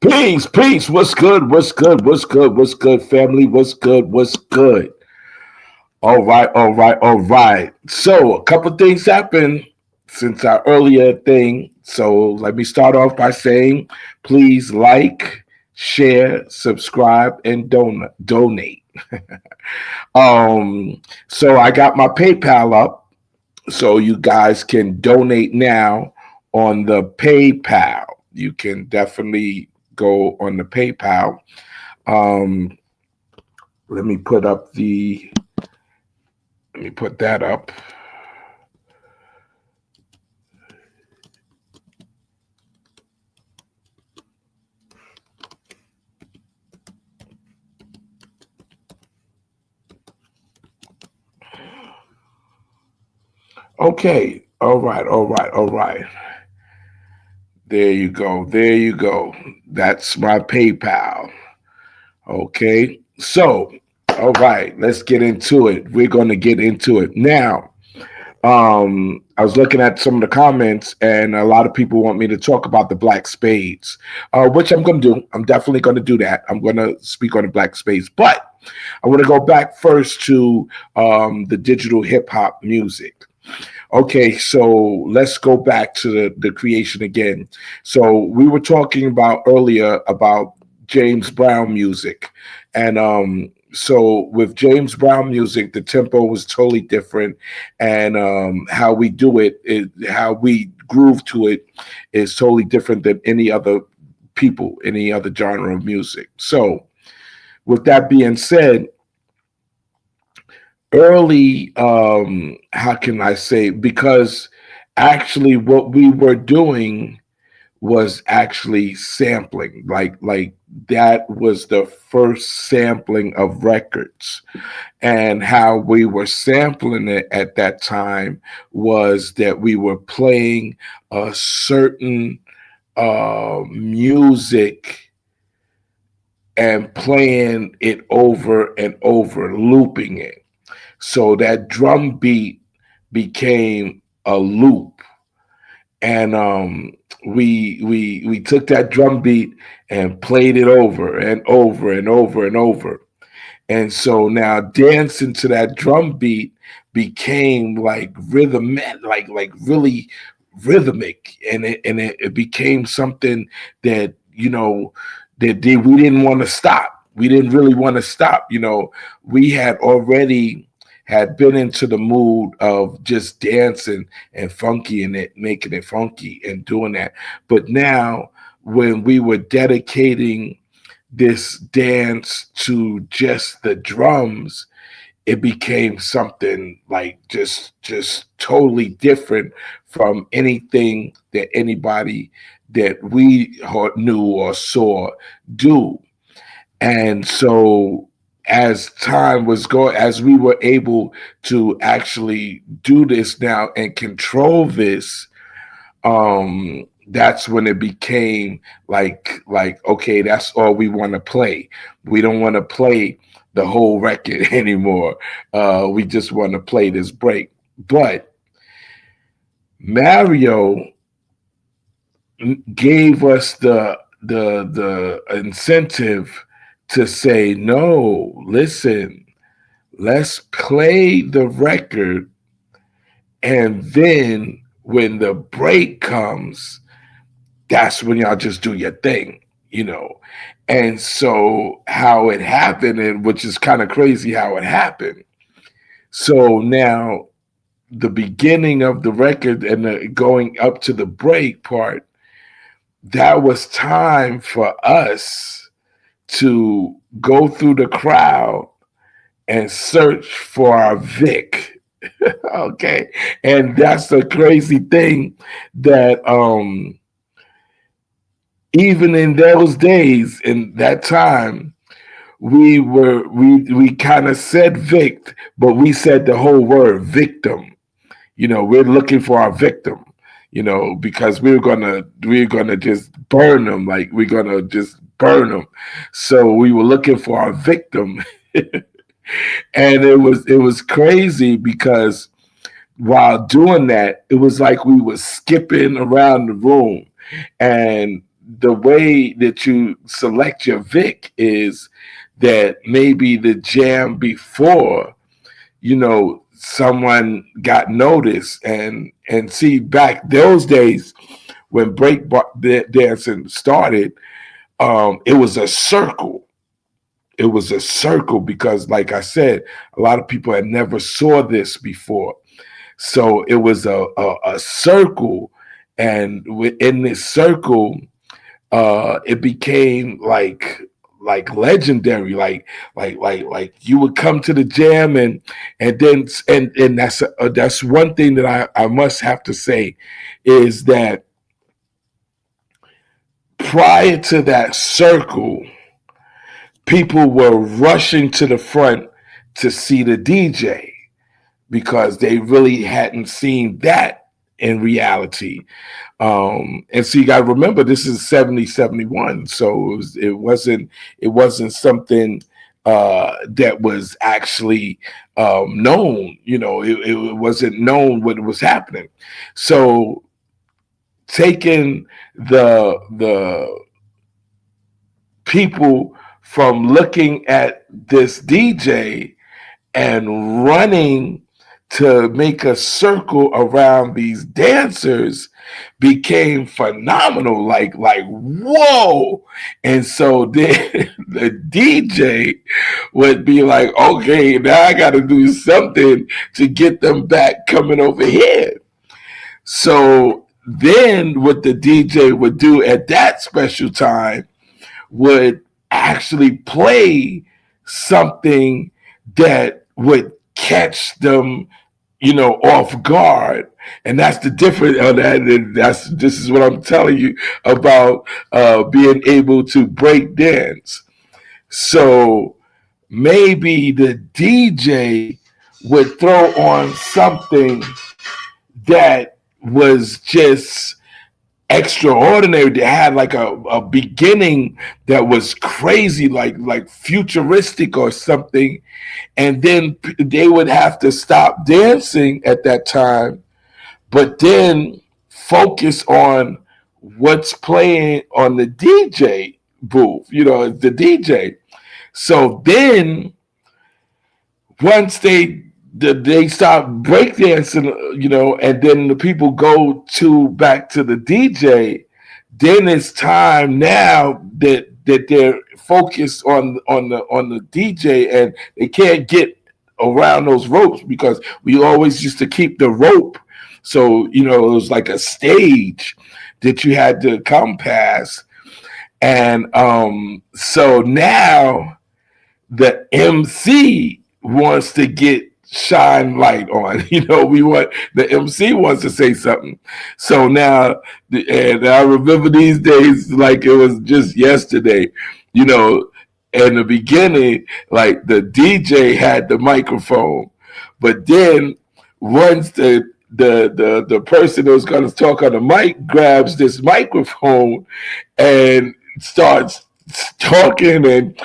Peace, peace. What's good? What's good? What's good? What's good, family? What's good? What's good? All right, all right, all right. So, a couple things happened since our earlier thing. So, let me start off by saying please like, share, subscribe, and donate. So I got my PayPal up, so you guys can donate now on the PayPal. You can definitely go on the PayPal. Um, let me put up the. Let me put that up. Okay. All right. All right. All right. There you go. There you go. That's my PayPal. Okay. So, all right. Let's get into it. We're going to get into it now. I was looking at some of the comments, and a lot of people want me to talk about the black spades, which I'm going to do. I'm definitely going to do that. I'm going to speak on the black spades, but I want to go back first to the digital hip hop music. Okay, so let's go back to the creation again. So we were talking about earlier about James Brown music. And so with James Brown music, the tempo was totally different. And how we do how we groove to it is totally different than any other people, any other genre of music. So with that being said, early how can I say, because actually what we were doing was actually sampling, like that was the first sampling of records. And how we were sampling it at that time was that we were playing a certain music and playing it over and over, looping it. So that drum beat became a loop, and we took that drum beat and played it over and over and over and over. And so now dancing to that drum beat became like rhythm, like really rhythmic, and it became something that we didn't want to stop. We didn't really want to stop. We had already had been into the mood of just dancing and funky and it making it funky and doing that. But now when we were dedicating this dance to just the drums, it became something like just totally different from anything that anybody that we knew or saw do. And so as time was going, as we were able to actually do this now and control this, that's when it became like okay, that's all we want to play. We don't want to play the whole record anymore. We just want to play this break. But Mario gave us the incentive to say, no, listen, let's play the record, and then when the break comes, that's when y'all just do your thing. And so how it happened, and which is kind of crazy how it happened. So now the beginning of the record and going up to the break part, that was time for us to go through the crowd and search for our Vic. Okay. And that's the crazy thing, that even in those days, in that time, we kind of said Vic, but we said the whole word victim. We're looking for our victim. Because we're gonna just burn them, like we're gonna just burn them. So we were looking for our victim, and it was crazy because while doing that, it was like we were skipping around the room. And the way that you select your Vic is that maybe the jam before, someone got noticed. And see, back those days when dancing started, it was a circle. It was a circle because, like I said, a lot of people had never saw this before. So it was a circle, and within this circle, it became like legendary. Like you would come to the jam, and that's one thing that I must have to say is that prior to that circle, people were rushing to the front to see the DJ because they really hadn't seen that in reality. And so you got to remember, this is 70, 71. So it wasn't something that was actually known. It wasn't known what was happening. So taking the people from looking at this DJ and running to make a circle around these dancers became phenomenal. Like whoa. And so then the DJ would be like, okay, now I got to do something to get them back coming over here. So then what the DJ would do at that special time would actually play something that would catch them, off guard. And that's the difference of that. And this is what I'm telling you about being able to break dance. So maybe the DJ would throw on something that was just extraordinary. They had like a beginning that was crazy, like futuristic or something. And then they would have to stop dancing at that time, but then focus on what's playing on the DJ booth, the DJ. So then once they stop breakdancing, and then the people go back to the DJ, then it's time now that they're focused on the DJ, and they can't get around those ropes because we always used to keep the rope. So, it was like a stage that you had to come past. And so now the MC wants to get shine light on. The MC wants to say something. So now, and I remember these days like it was just yesterday, in the beginning, like the DJ had the microphone, but then once the person that was going to talk on the mic grabs this microphone and starts talking and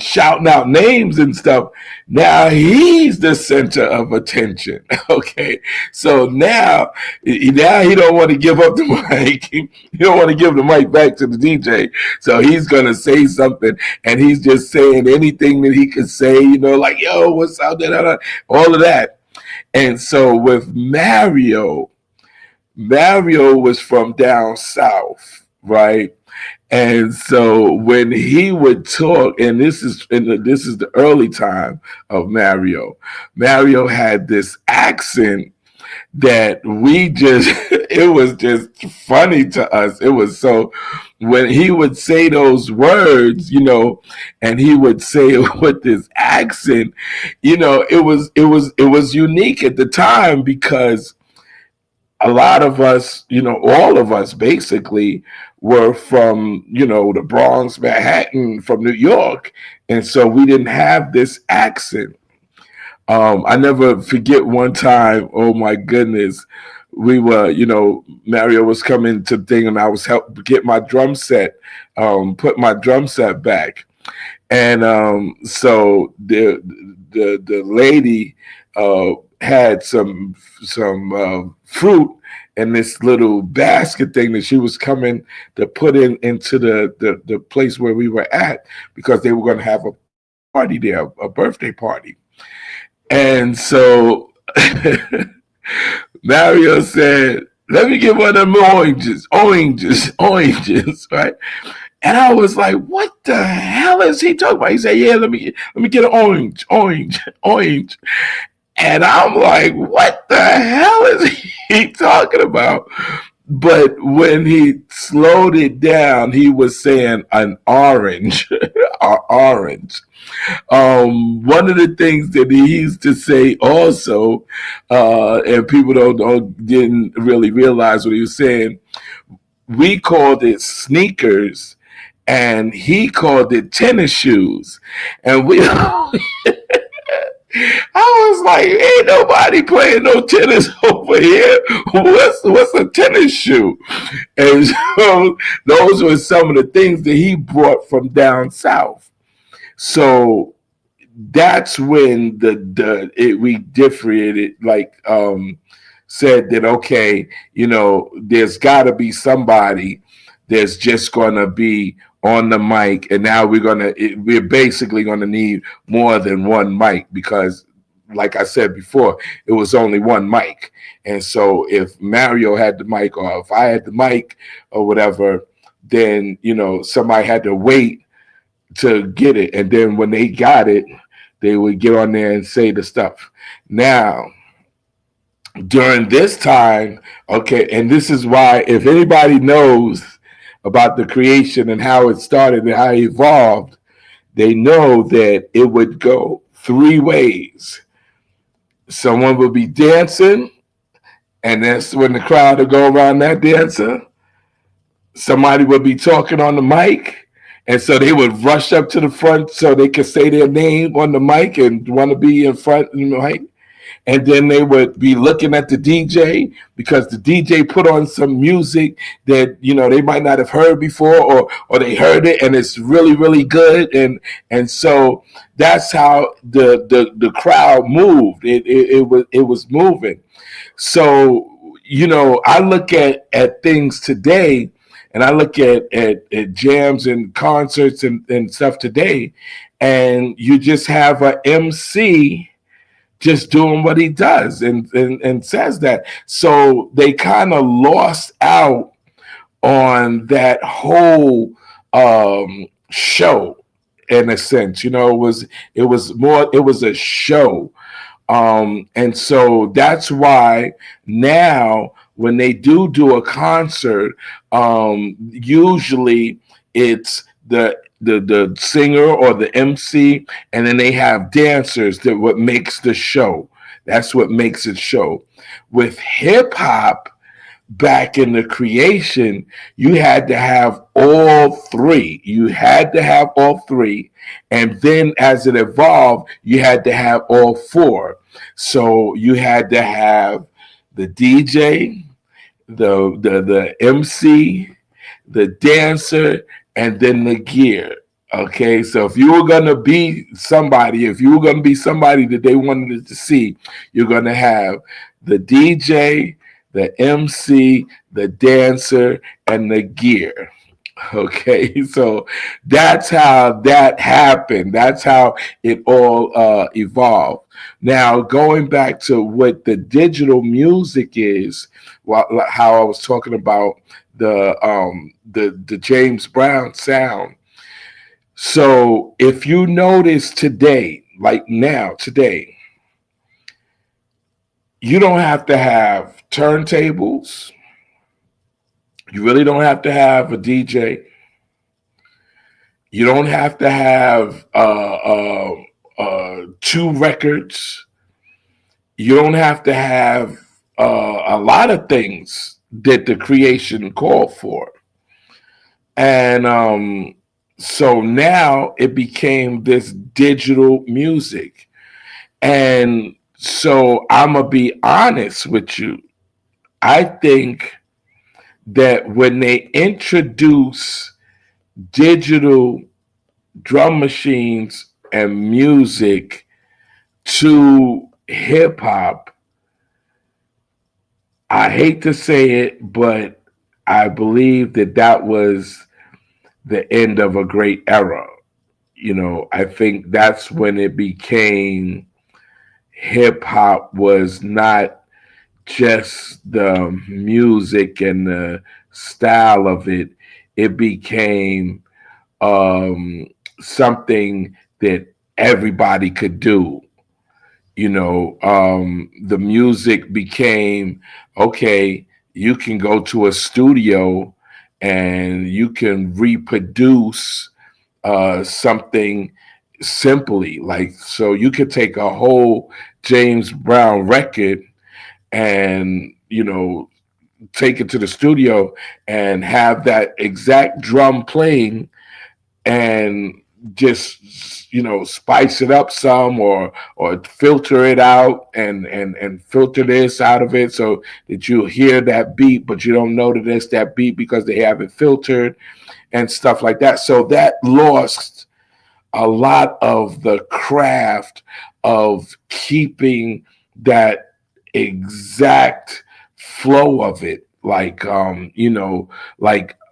shouting out names and stuff. Now he's the center of attention. Okay, so now he don't want to give up the mic. He don't want to give the mic back to the DJ. So he's gonna say something, and he's just saying anything that he could say. Like yo, what's up? All of that. And so with Mario was from down south, right? And so when he would talk, and this is the early time of Mario. Mario had this accent that we just it was just funny to us. It was so when he would say those words, and he would say it with this accent, it was unique at the time because a lot of us, all of us basically were from, the Bronx, Manhattan, from New York. And so we didn't have this accent. I never forget one time, oh my goodness, we were, Mario was coming to the thing and I was help get my drum set, put my drum set back. And so the lady had some fruit in this little basket thing that she was coming to put into the place where we were at, because they were going to have a party there, a birthday party. And so Mario said, "Let me get one of them oranges, right?" And I was like, "What the hell is he talking about?" He said, "Yeah, let me get an orange." And I'm like, "What the hell is he talking about?" But when he slowed it down, he was saying an orange, orange. One of the things that he used to say also, and people didn't really realize what he was saying. We called it sneakers, and he called it tennis shoes, and we. I was like, ain't nobody playing no tennis over here. What's a tennis shoe? And so those were some of the things that he brought from down south. So that's when we differentiated, like said that, okay, there's got to be somebody that's just gonna be on the mic, and now we're basically gonna need more than one mic, because like I said before, it was only one mic. And so if Mario had the mic, or if I had the mic or whatever, then somebody had to wait to get it, and then when they got it, they would get on there and say the stuff. Now, during this time, okay, and this is why, if anybody knows about the creation and how it started and how it evolved, they know that it would go three ways. Someone would be dancing, and that's when the crowd would go around that dancer. Somebody would be talking on the mic, and so they would rush up to the front so they could say their name on the mic and want to be in front of the mic. And then they would be looking at the DJ, because the DJ put on some music that they might not have heard before, or they heard it and it's really, really good. And so that's how the crowd moved. It was moving. So I look at things today, and I look at jams and concerts and stuff today, and you just have a MC just doing what he does and says that. So they kind of lost out on that whole show, in a sense. It was a show. And so that's why now when they do a concert, usually it's the singer or the MC, and then they have dancers. That what makes the show. That's what makes it show. With hip hop, back in the creation, you had to have all three. You had to have all three. And then as it evolved, you had to have all four. So you had to have the DJ, the MC, the dancer, and then the gear. Okay, so if you were gonna be somebody, that they wanted to see, you're gonna have the DJ, the MC, the dancer, and the gear. Okay, so that's how that happened. That's how it all evolved. Now, going back to what the digital music is, how I was talking about the James Brown sound. So if you notice today, like now, today, you don't have to have turntables. You really don't have to have a DJ. You don't have to have two records. You don't have to have a lot of things that the creation called for. And so now it became this digital music. And so I'm going to be honest with you. I think that when they introduce digital drum machines and music to hip hop, I hate to say it, but I believe that that was the end of a great era. I think that's when it became hip hop was not just the music and the style of it. It became something that everybody could do. The music became okay. You can go to a studio and you can reproduce something simply. Like, so you could take a whole James Brown record and, take it to the studio and have that exact drum playing and just spice it up some or filter it out and filter this out of it so that you hear that beat but you don't know that it's that beat because they have it filtered and stuff like that. So that lost a lot of the craft of keeping that exact flow of it. Like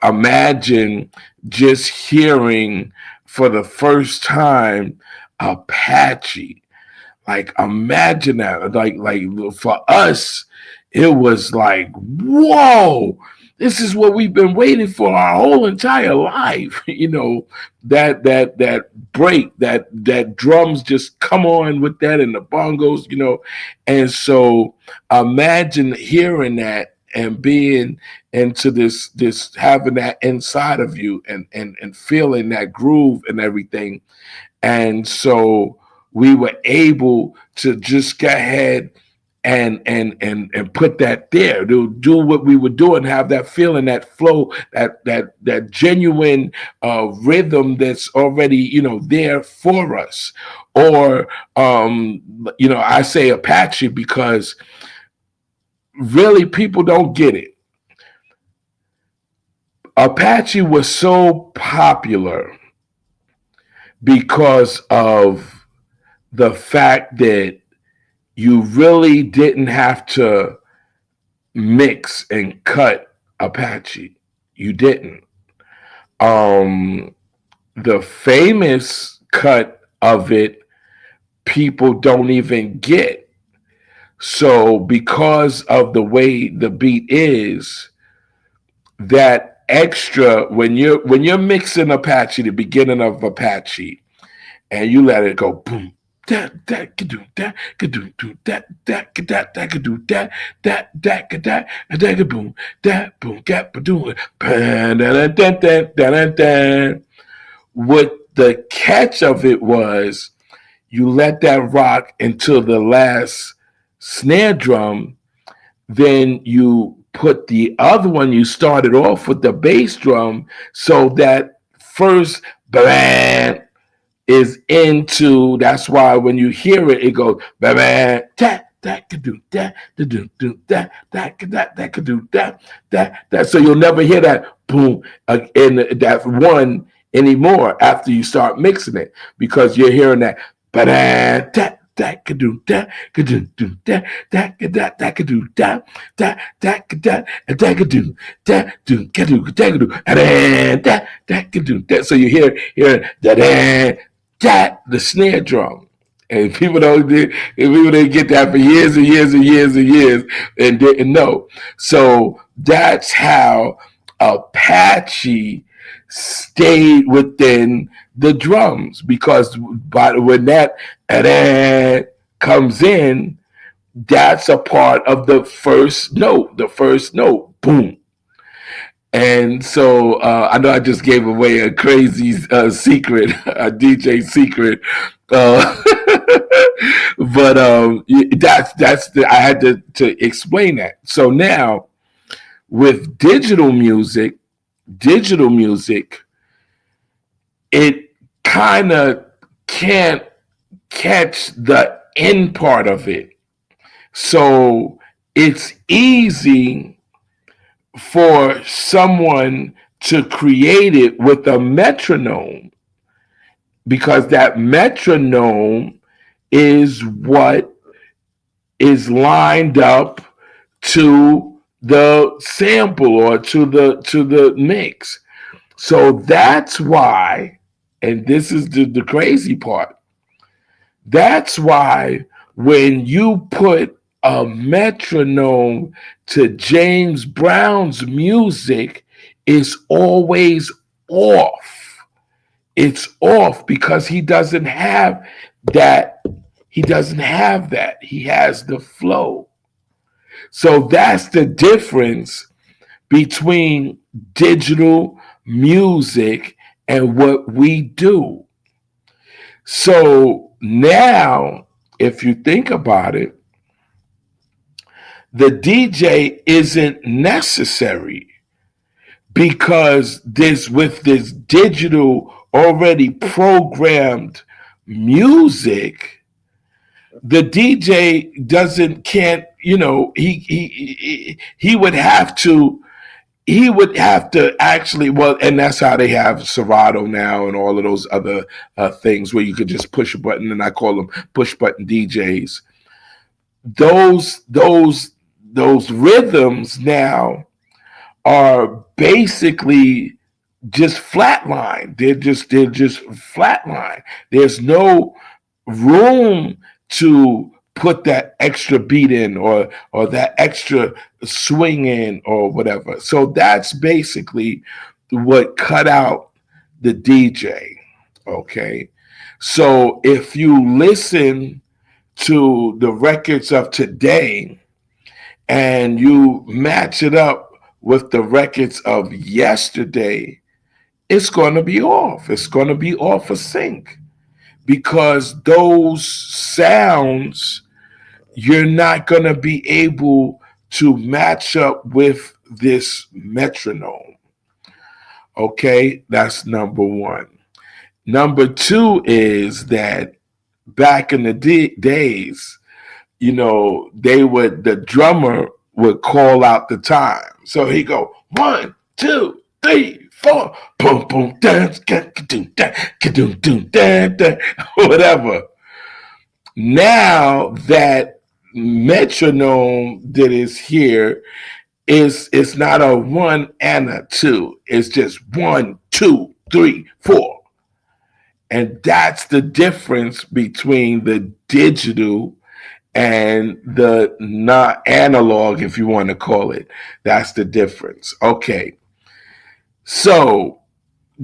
imagine just hearing for the first time Apache. Like imagine that. Like for us, it was like, whoa, this is what we've been waiting for our whole entire life. That break, that drums just come on with that and the bongos, and so imagine hearing that and being into this having that inside of you and feeling that groove and everything. And so we were able to just go ahead and put that there to do what we were doing, have that feeling, that flow, that genuine rhythm that's already there for us. Or I say Apache because really people don't get it. Apache was so popular because of the fact that you really didn't have to mix and cut Apache. You didn't. Um, the famous cut of it, people don't even get. So because of the way the beat is, that extra when you're mixing Apache, the beginning of Apache, and you let it go boom, that could do that could do that could that could do that could that and that could boom that boom gap doing what the catch of it was, you let that rock until the last snare drum, then you put the other one, you started off with the bass drum, so that first bang is into. That's why when you hear it, it goes bang bang that could do that do that could do that. So you'll never hear that boom in that one anymore after you start mixing it because you're hearing that that could do that could do that could that and that could do that could do and that could do that. So you hear that the snare drum. And people didn't get that for years and years and years and years and didn't know. So that's how Apache stayed within the drums because when that comes in, that's a part of the first note. The first note, boom. And so I know I just gave away a crazy secret, a DJ secret, uh, but I had to explain that. So now with digital music, digital music, it kind of can't catch the end part of it. So it's easy for someone to create it with a metronome, because that metronome is what is lined up to the sample or to the mix. So that's why, and this is the crazy part, that's why when you put a metronome to James Brown's music, it's always off. It's off because he doesn't have that. He doesn't have that. He has the flow. So that's the difference between digital music and what we do. So now, if you think about it, the DJ isn't necessary, because this, with this digital already programmed music, the DJ doesn't can't he would have to actually, well, and that's how they have Serato now and all of those other things where you could just push a button, and I call them push button DJs. Those rhythms now are basically just flatline. They're just flatline. There's no room to put that extra beat in, or that extra swing in, or whatever. So that's basically what cut out the DJ. Okay. So if you listen to the records of today and you match it up with the records of yesterday, it's going to be off. It's going to be off of sync, because those sounds, you're not going to be able to match up with this metronome. Okay, that's number one. Number two is that back in the days, the drummer would call out the time. So he go 1, 2, 3, 4, boom, boom, dance, whatever. Now that metronome that is here it's not a 1 and a 2. It's just 1, 2, 3, 4. And that's the difference between the digital and the not analog, if you want to call it. That's the difference. Okay. So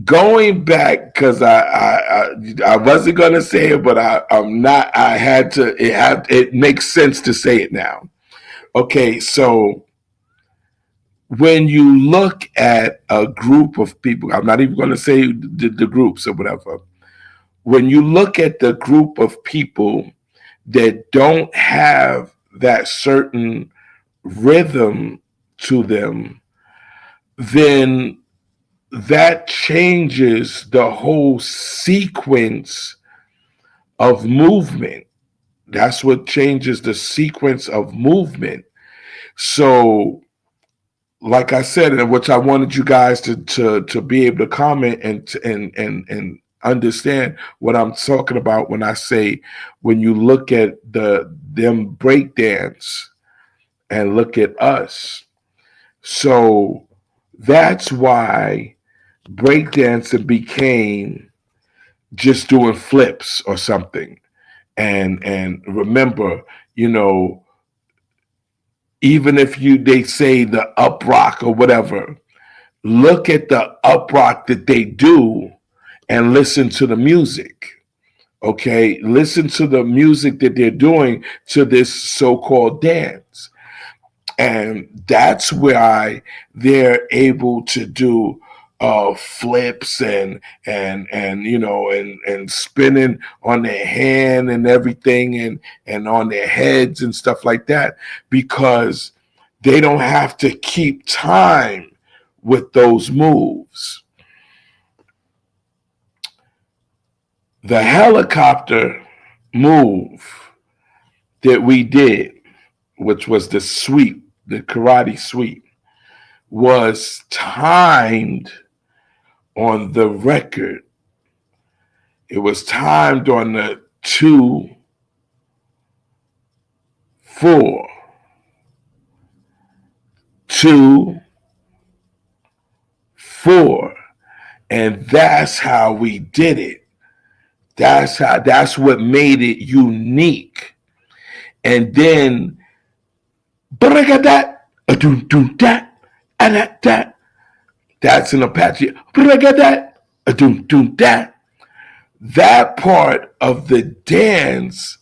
going back, because I wasn't gonna say it, but I'm not. I had to. It makes sense to say it now. Okay, so when you look at a group of people, I'm not even going to say the groups or whatever. When you look at the group of people that don't have that certain rhythm to them, then that changes the whole sequence of movement. That's what changes the sequence of movement. So, like I said, and which I wanted you guys to be able to comment and understand what I'm talking about when I say, when you look at them breakdance and look at us. So that's why breakdancing became just doing flips or something. And remember, even if they say the up rock or whatever, look at the up rock that they do and listen to the music. Okay, listen to the music that they're doing to this so-called dance. And that's why they're able to do flips and spinning on their hand and everything, and on their heads and stuff like that, because they don't have to keep time with those moves. The helicopter move that we did, which was the sweep, the karate sweep, was timed on the record. It was timed on the 2, 4, 2, 4. And that's how we did it. That's what made it unique. And then that, that's an Apache. That part of the dance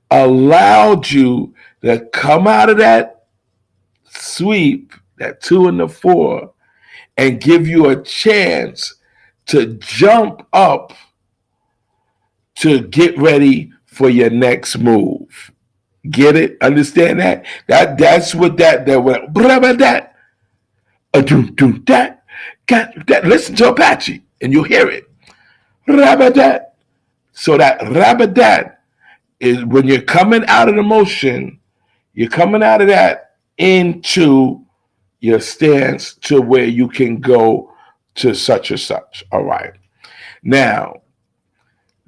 allowed you to come out of that sweep, that 2 and the 4, and give you a chance to jump up to get ready for your next move. Get it? Understand that? That's what that went. That. Listen to Apache and you'll hear it. Rabadat. So that rabadat is when you're coming out of the motion, you're coming out of that into your stance to where you can go to such and such. All right. Now,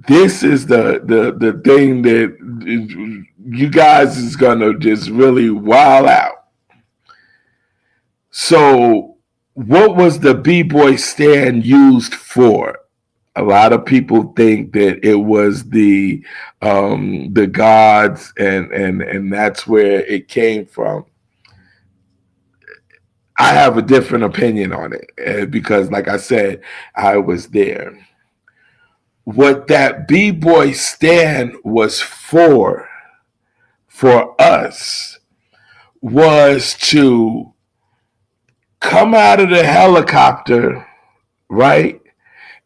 this is the thing that you guys is gonna just really wild out. So, what was the B-boy stand used for? A lot of people think that it was the gods and that's where it came from. I have a different opinion on it because, like I said, I was there. What that B-boy stand was for us was to come out of the helicopter, right?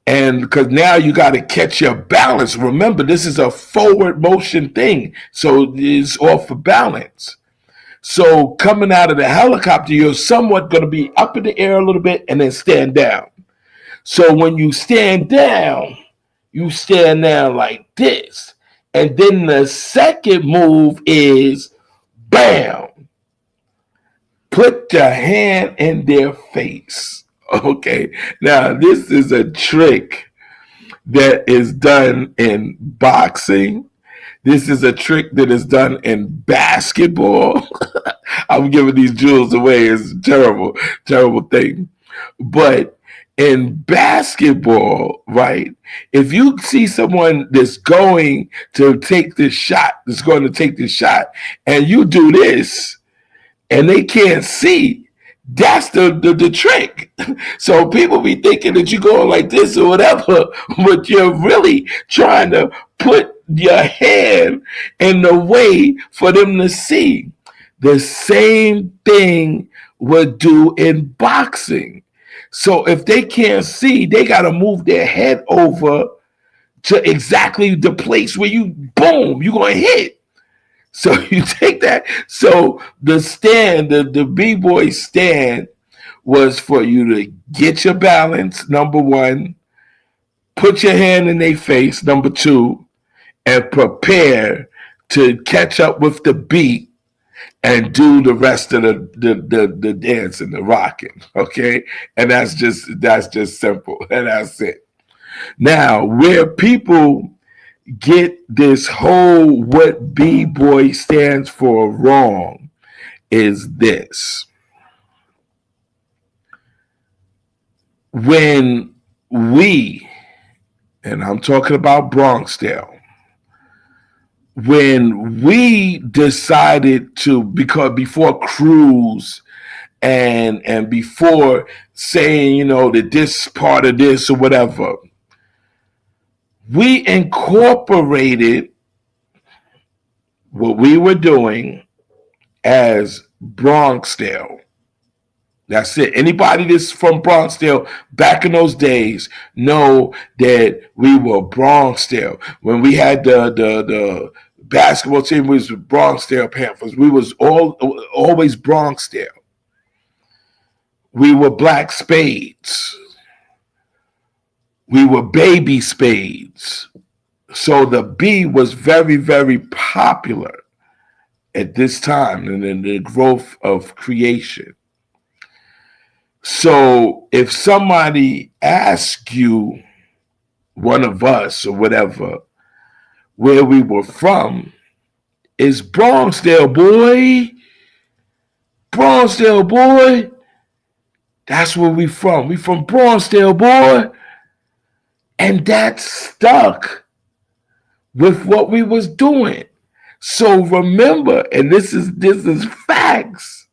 And because now you got to catch your balance. Remember, this is a forward motion thing, so it's off for balance. So coming out of the helicopter, you're somewhat going to be up in the air a little bit and then stand down. So when you stand down like this. And then the second move is bam. Put your hand in their face. Okay. Now, this is a trick that is done in boxing. This is a trick that is done in basketball. I'm giving these jewels away. It's a terrible, terrible thing. But in basketball, right, if you see someone that's going to take this shot, and you do this, and they can't see, that's the trick. So people be thinking that you're going like this or whatever, but you're really trying to put your hand in the way for them to see. The same thing would do in boxing. So if they can't see, they got to move their head over to exactly the place where you're going to hit. So you take that. So the stand, the B-boy stand was for you to get your balance, number one, put your hand in their face, number two, and prepare to catch up with the beat and do the rest of the dance and the rocking, okay? And that's just simple, and that's it. Now, where people get this whole what B-boy stands for wrong is this. When we, and I'm talking about Bronxdale, when we decided to, because before Cruz and before saying, that this part of this or whatever, we incorporated what we were doing as Bronxdale. That's it. Anybody that's from Bronxdale back in those days know that we were Bronxdale. When we had the basketball team, we was Bronxdale Panthers. We was always Bronxdale. We were Black Spades. We were Baby Spades. So the B was very, very popular at this time and in the growth of creation. So if somebody asks you, one of us or whatever, where we were from, it's Bronxdale, boy. Bronxdale, boy. That's where we from. We from Bronxdale, boy. And that stuck with what we was doing. So remember, and this is facts.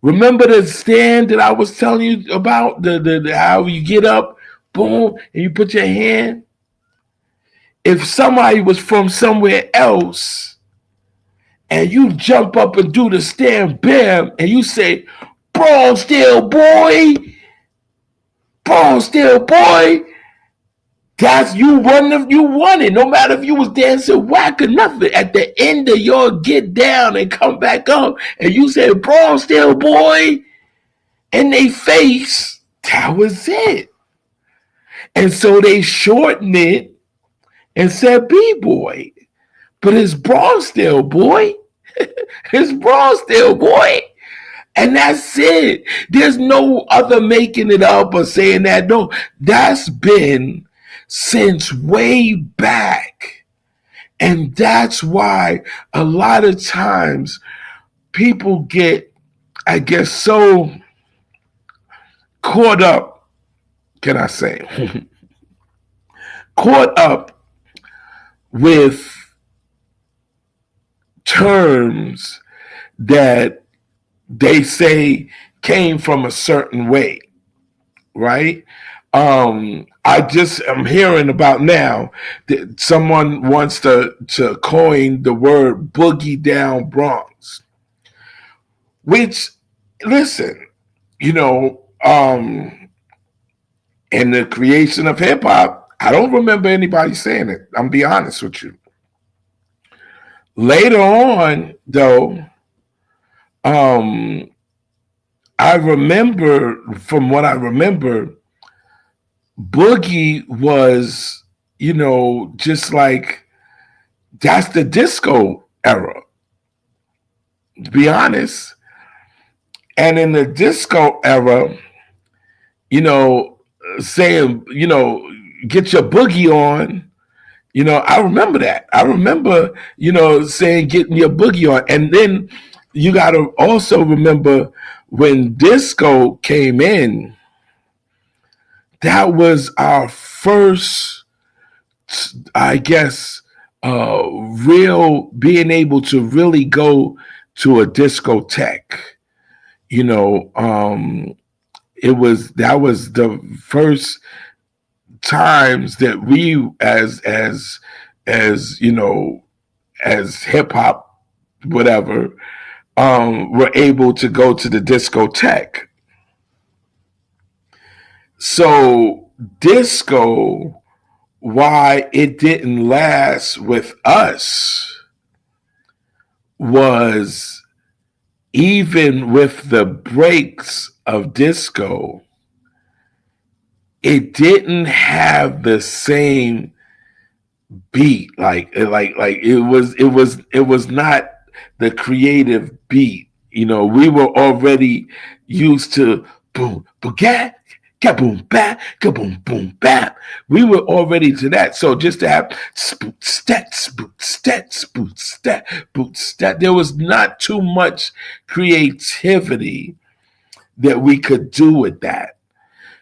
Remember the stand that I was telling you about, the how you get up, boom, and you put your hand. If somebody was from somewhere else and you jump up and do the stand, bam, and you say, Bronxdale boy, Bronxdale boy, that's you won it. No matter if you was dancing whack or nothing. At the end of your get down and come back up and you said Bronxdale boy in they face, that was it. And so they shortened it and said B-boy. But it's Bronxdale boy. It's Bronxdale boy. And that's it. There's no other making it up or saying that. No, that's been since way back. And that's why a lot of times people get, I guess, so caught up, can I say, caught up with terms that they say came from a certain way, right? I just am hearing about now that someone wants to coin the word boogie down Bronx, which, listen, you know, in the creation of hip hop, I don't remember anybody saying it. I'm be honest with you. Later on, though, I remember, from what I remember, boogie was, you know, just like, that's the disco era, to be honest. And in the disco era, you know, saying, you know, get your boogie on, you know, I remember that. I remember, you know, saying getting your boogie on. And then you got to also remember when disco came in, that was our first, I guess, real being able to really go to a discotheque. You know, that was the first times that we as you know, as hip hop, whatever, were able to go to the discotheque. So disco, why it didn't last with us was, even with the breaks of disco, it didn't have the same beat. Like it was not the creative beat. You know, we were already used to boom, boom, kaboom, bap, kaboom, boom, bap. We were already to that. So just to have spoot, stat, spoot, stat, spoot, stat, boot, stat, there was not too much creativity that we could do with that.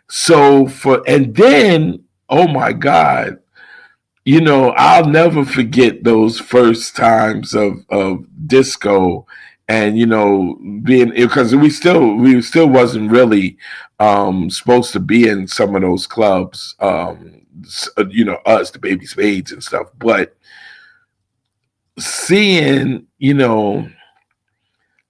So and then, oh my God, you know, I'll never forget those first times of disco, and, you know, being, because we still wasn't really supposed to be in some of those clubs, you know, us, the Baby Spades and stuff, but seeing, you know,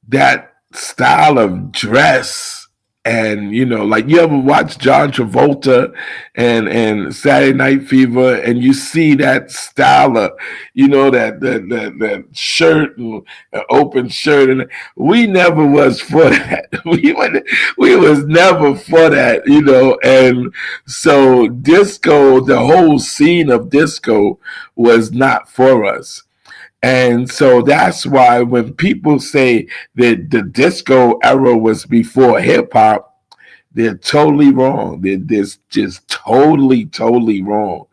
that style of dress And like, you ever watch John Travolta and Saturday Night Fever, and you see that style of, that shirt and open shirt, and we never was for that. We was never for that, and so disco, the whole scene of disco was not for us. And so that's why when people say that the disco era was before hip hop, they're totally wrong. They're just totally, totally wrong.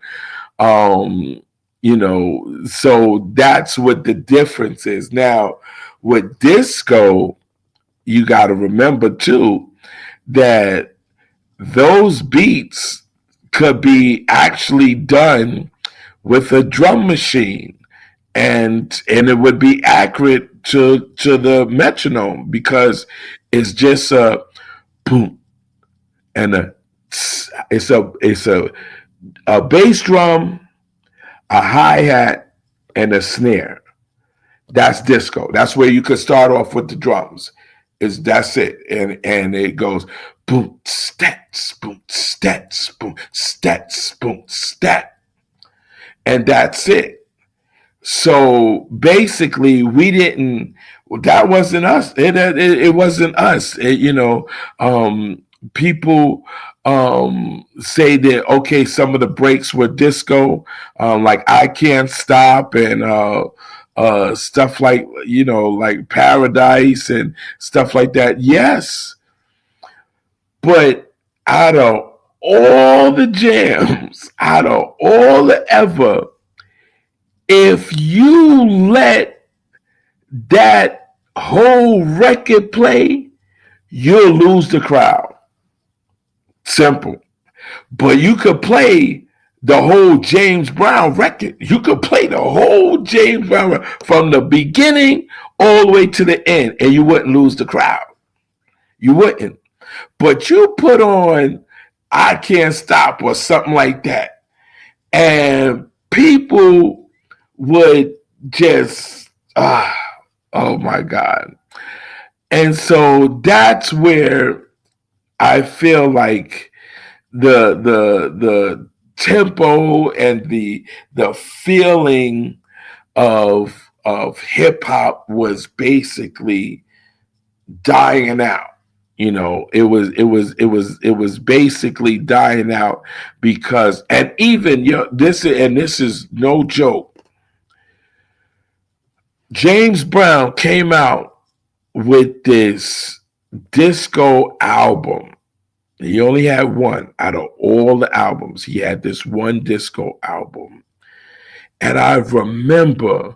So that's what the difference is. Now, with disco, you got to remember too that those beats could be actually done with a drum machine, and it would be accurate to the metronome, because it's just a boom and a bass drum, a hi-hat, and a snare. That's disco. That's where you could start off with the drums. That's it. And it goes boom, stats, boom, stats, boom, stats, boom, stat. And that's it. So basically, that wasn't us. It wasn't us. People say that, okay, some of the breaks were disco, like I Can't Stop, and stuff like Paradise and stuff like that. Yes, but out of all the jams, out of all the ever, if you let that whole record play, you'll lose the crowd. Simple. But you could play the whole James Brown record. You could play the whole James Brown record from the beginning all the way to the end, and you wouldn't lose the crowd. You wouldn't. But you put on I Can't Stop or something like that, and people would just, oh my God. And so that's where I feel like the tempo and the feeling of hip hop was basically dying out. It was basically dying out, because, and even this is no joke, James Brown came out with this disco album. He only had one out of all the albums. He had this one disco album. And I remember,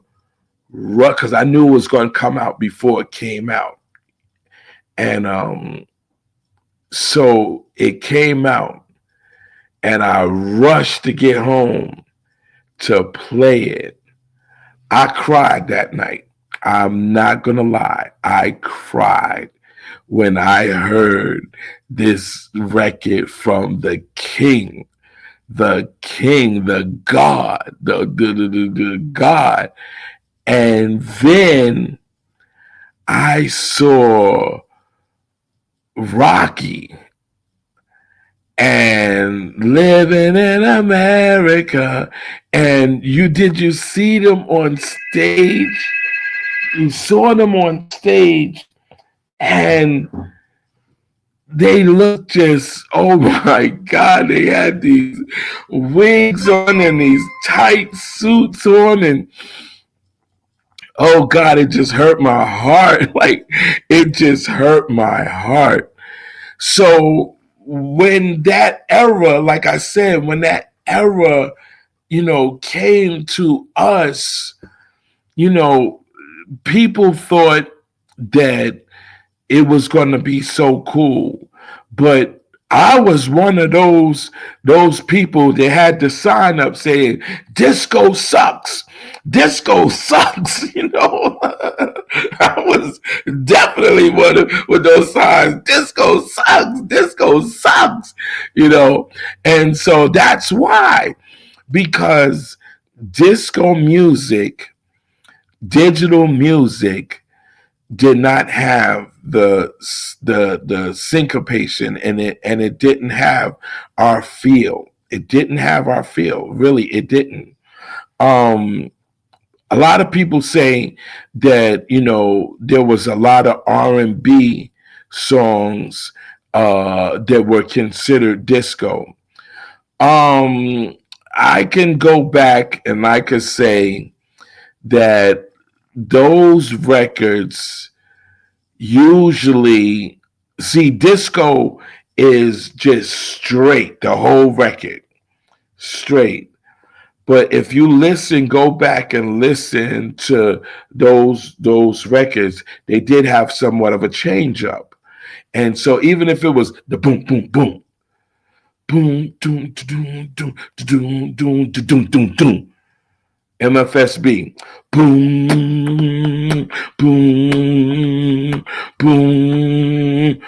because I knew it was going to come out before it came out. And so it came out, and I rushed to get home to play it. I cried that night. I'm not going to lie. I cried when I heard this record from the king, the God, the God. And then I saw Rocky and Living in America. And did you see them on stage? You saw them on stage, and they looked just, oh my God, they had these wigs on and these tight suits on, and oh God, it just hurt my heart. Like, it just hurt my heart. So when that era, like I said, when that era, came to us, people thought that it was going to be so cool. But I was one of those people that had the sign up saying, disco sucks. Disco sucks, I was definitely one with those signs. Disco sucks. Disco sucks, And so that's why, because disco music, digital music, did not have the syncopation in it, and it didn't have our feel. It didn't have our feel. Really, it didn't. Um, a lot of people say that there was a lot of R&B songs that were considered disco. Um, I can go back and I could say that those records usually, see, disco is just straight, the whole record straight. But if you listen, go back and listen to those records, they did have somewhat of a change up. And so even if it was the boom boom boom boom doom doom doom doom doom doom doom doom, MFSB, boom boom boom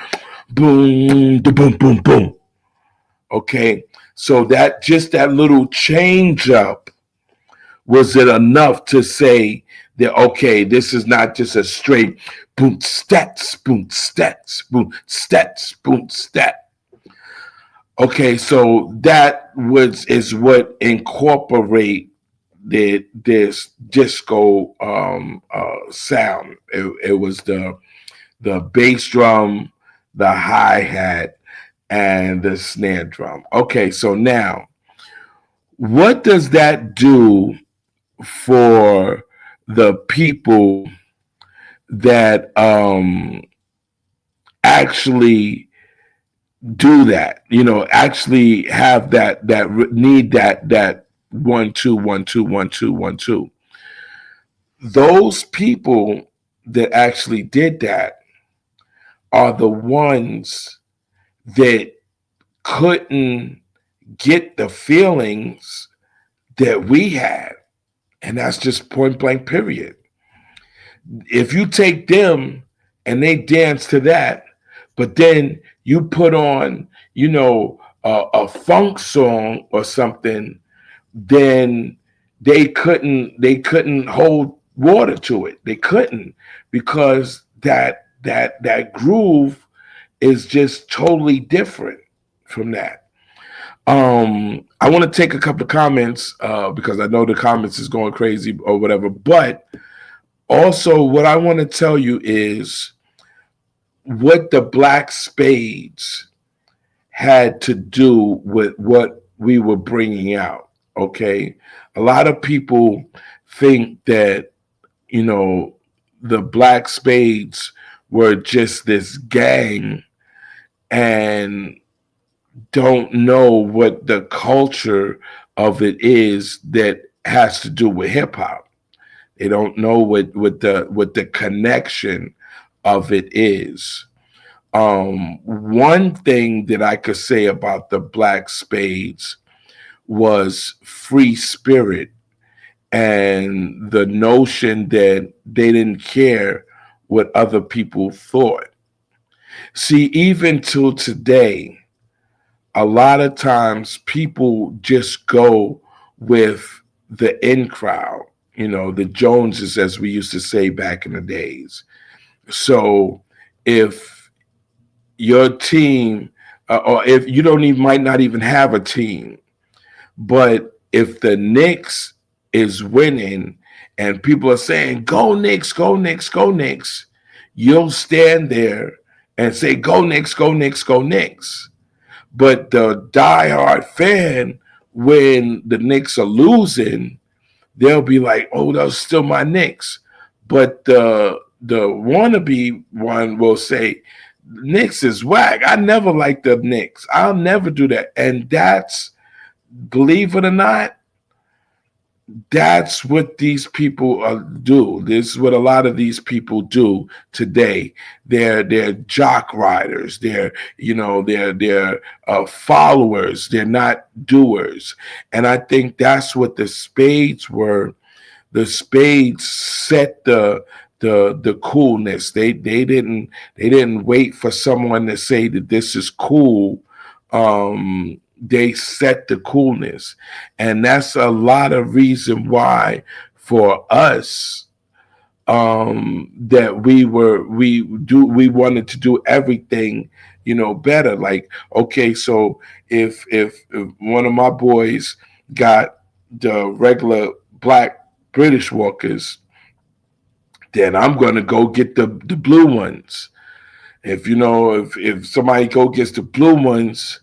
boom boom boom boom. Okay, so that just that little change up, was it enough to say that, okay, this is not just a straight boom stats boom stats boom stats boom stat. Okay, so that was is what incorporate this disco sound. It was the bass drum, the hi hat, and the snare drum. Okay, so now what does that do for the people that actually do that, actually have that need that 1 2 1 2 1 2 1 2? Those people that actually did that are the ones that couldn't get the feelings that we had, and that's just point blank period. If you take them and they dance to that, but then you put on, a funk song or something, then they couldn't hold water to it. They couldn't, because that groove is just totally different from that. I want to take a couple of comments because I know the comments is going crazy or whatever, but also what I want to tell you is what the Black Spades had to do with what we were bringing out. Okay. A lot of people think that, you know, the Black Spades were just this gang and don't know what the culture of it is that has to do with hip hop. They don't know what the connection of it is. One thing that I could say about the Black Spades was free spirit and the notion that they didn't care what other people thought. See, even till today, a lot of times people just go with the in crowd, the Joneses, as we used to say back in the days. So if your team, or if you don't even might not even have a team, but if the Knicks is winning and people are saying, go Knicks, go Knicks, go Knicks, you'll stand there and say, go Knicks, go Knicks, go Knicks. But the diehard fan, when the Knicks are losing, they'll be like, "Oh, that's still my Knicks." But the wannabe one will say, "Knicks is whack. I never liked the Knicks. I'll never do that." And that's, believe it or not, that's what these people do. This is what a lot of these people do today. They're jock riders. They're followers. They're not doers. And I think that's what the Spades were. The Spades set the coolness. They didn't wait for someone to say that this is cool. They set the coolness, and that's a lot of reason why for us that we wanted to do everything, better. Like, okay, so if one of my boys got the regular black British Walkers, then I'm gonna go get the blue ones. If somebody go gets the blue ones,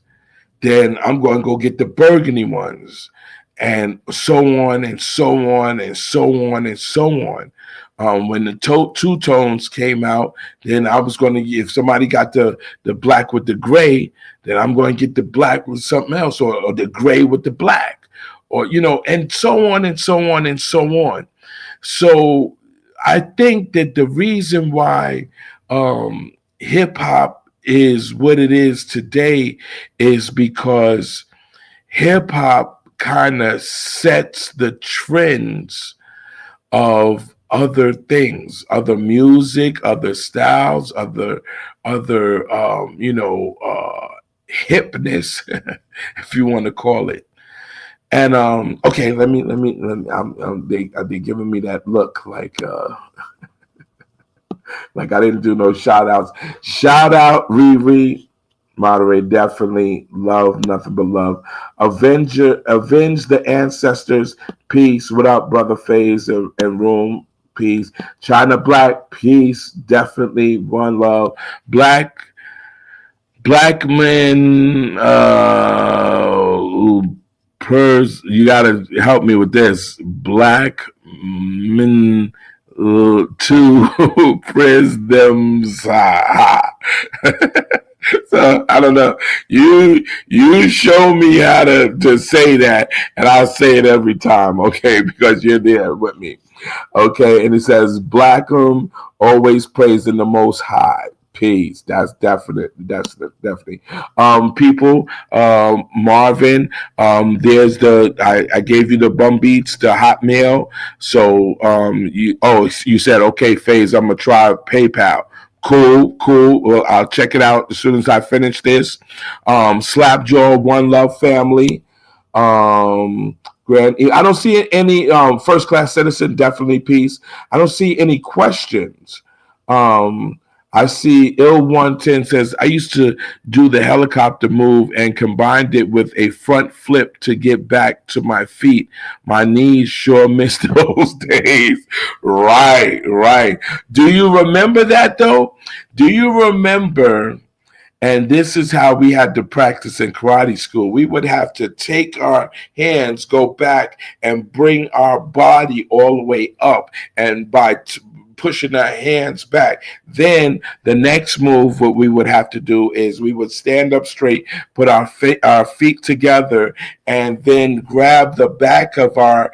then I'm going to go get the burgundy ones, and so on and so on and so on and so on. When the two tones came out, then I was going to, if somebody got the black with the gray, then I'm going to get the black with something else, or the gray with the black, or and so on and so on and so on. So I think that the reason why hip hop is what it is today is because hip hop kind of sets the trends of other things, other music, other styles, other hipness, if you want to call it. And okay, let me they giving me that look like I didn't do no shout outs. Shout out Riri, moderate, definitely love, nothing but love. Avenge the ancestors, peace. What up, brother Phase and Room, peace. China Black, peace, definitely one love. Black men, pers. You gotta help me with this. Black men to praise them. So I don't know. You show me how to say that, and I'll say it every time, okay? Because you're there with me, okay? And it says, "Blackum always praising the Most High." Peace. That's definite. That's definitely. People. Marvin. There's I gave you the bum beats, the Hotmail. So you said okay, Phase. I'm gonna try PayPal. Cool. Well, I'll check it out as soon as I finish this. Slapjaw, One Love Family. Grand. I don't see any first class citizen. Definitely peace. I don't see any questions. Um, I see Ill 110 says I used to do the helicopter move and combined it with a front flip to get back to my feet. My knees sure missed those days. Right. Do you remember that though? Do you remember? And this is how we had to practice in karate school. We would have to take our hands, go back, and bring our body all the way up. And by pushing our hands back, then the next move, what we would have to do is we would stand up straight, put our feet together, and then grab the back of our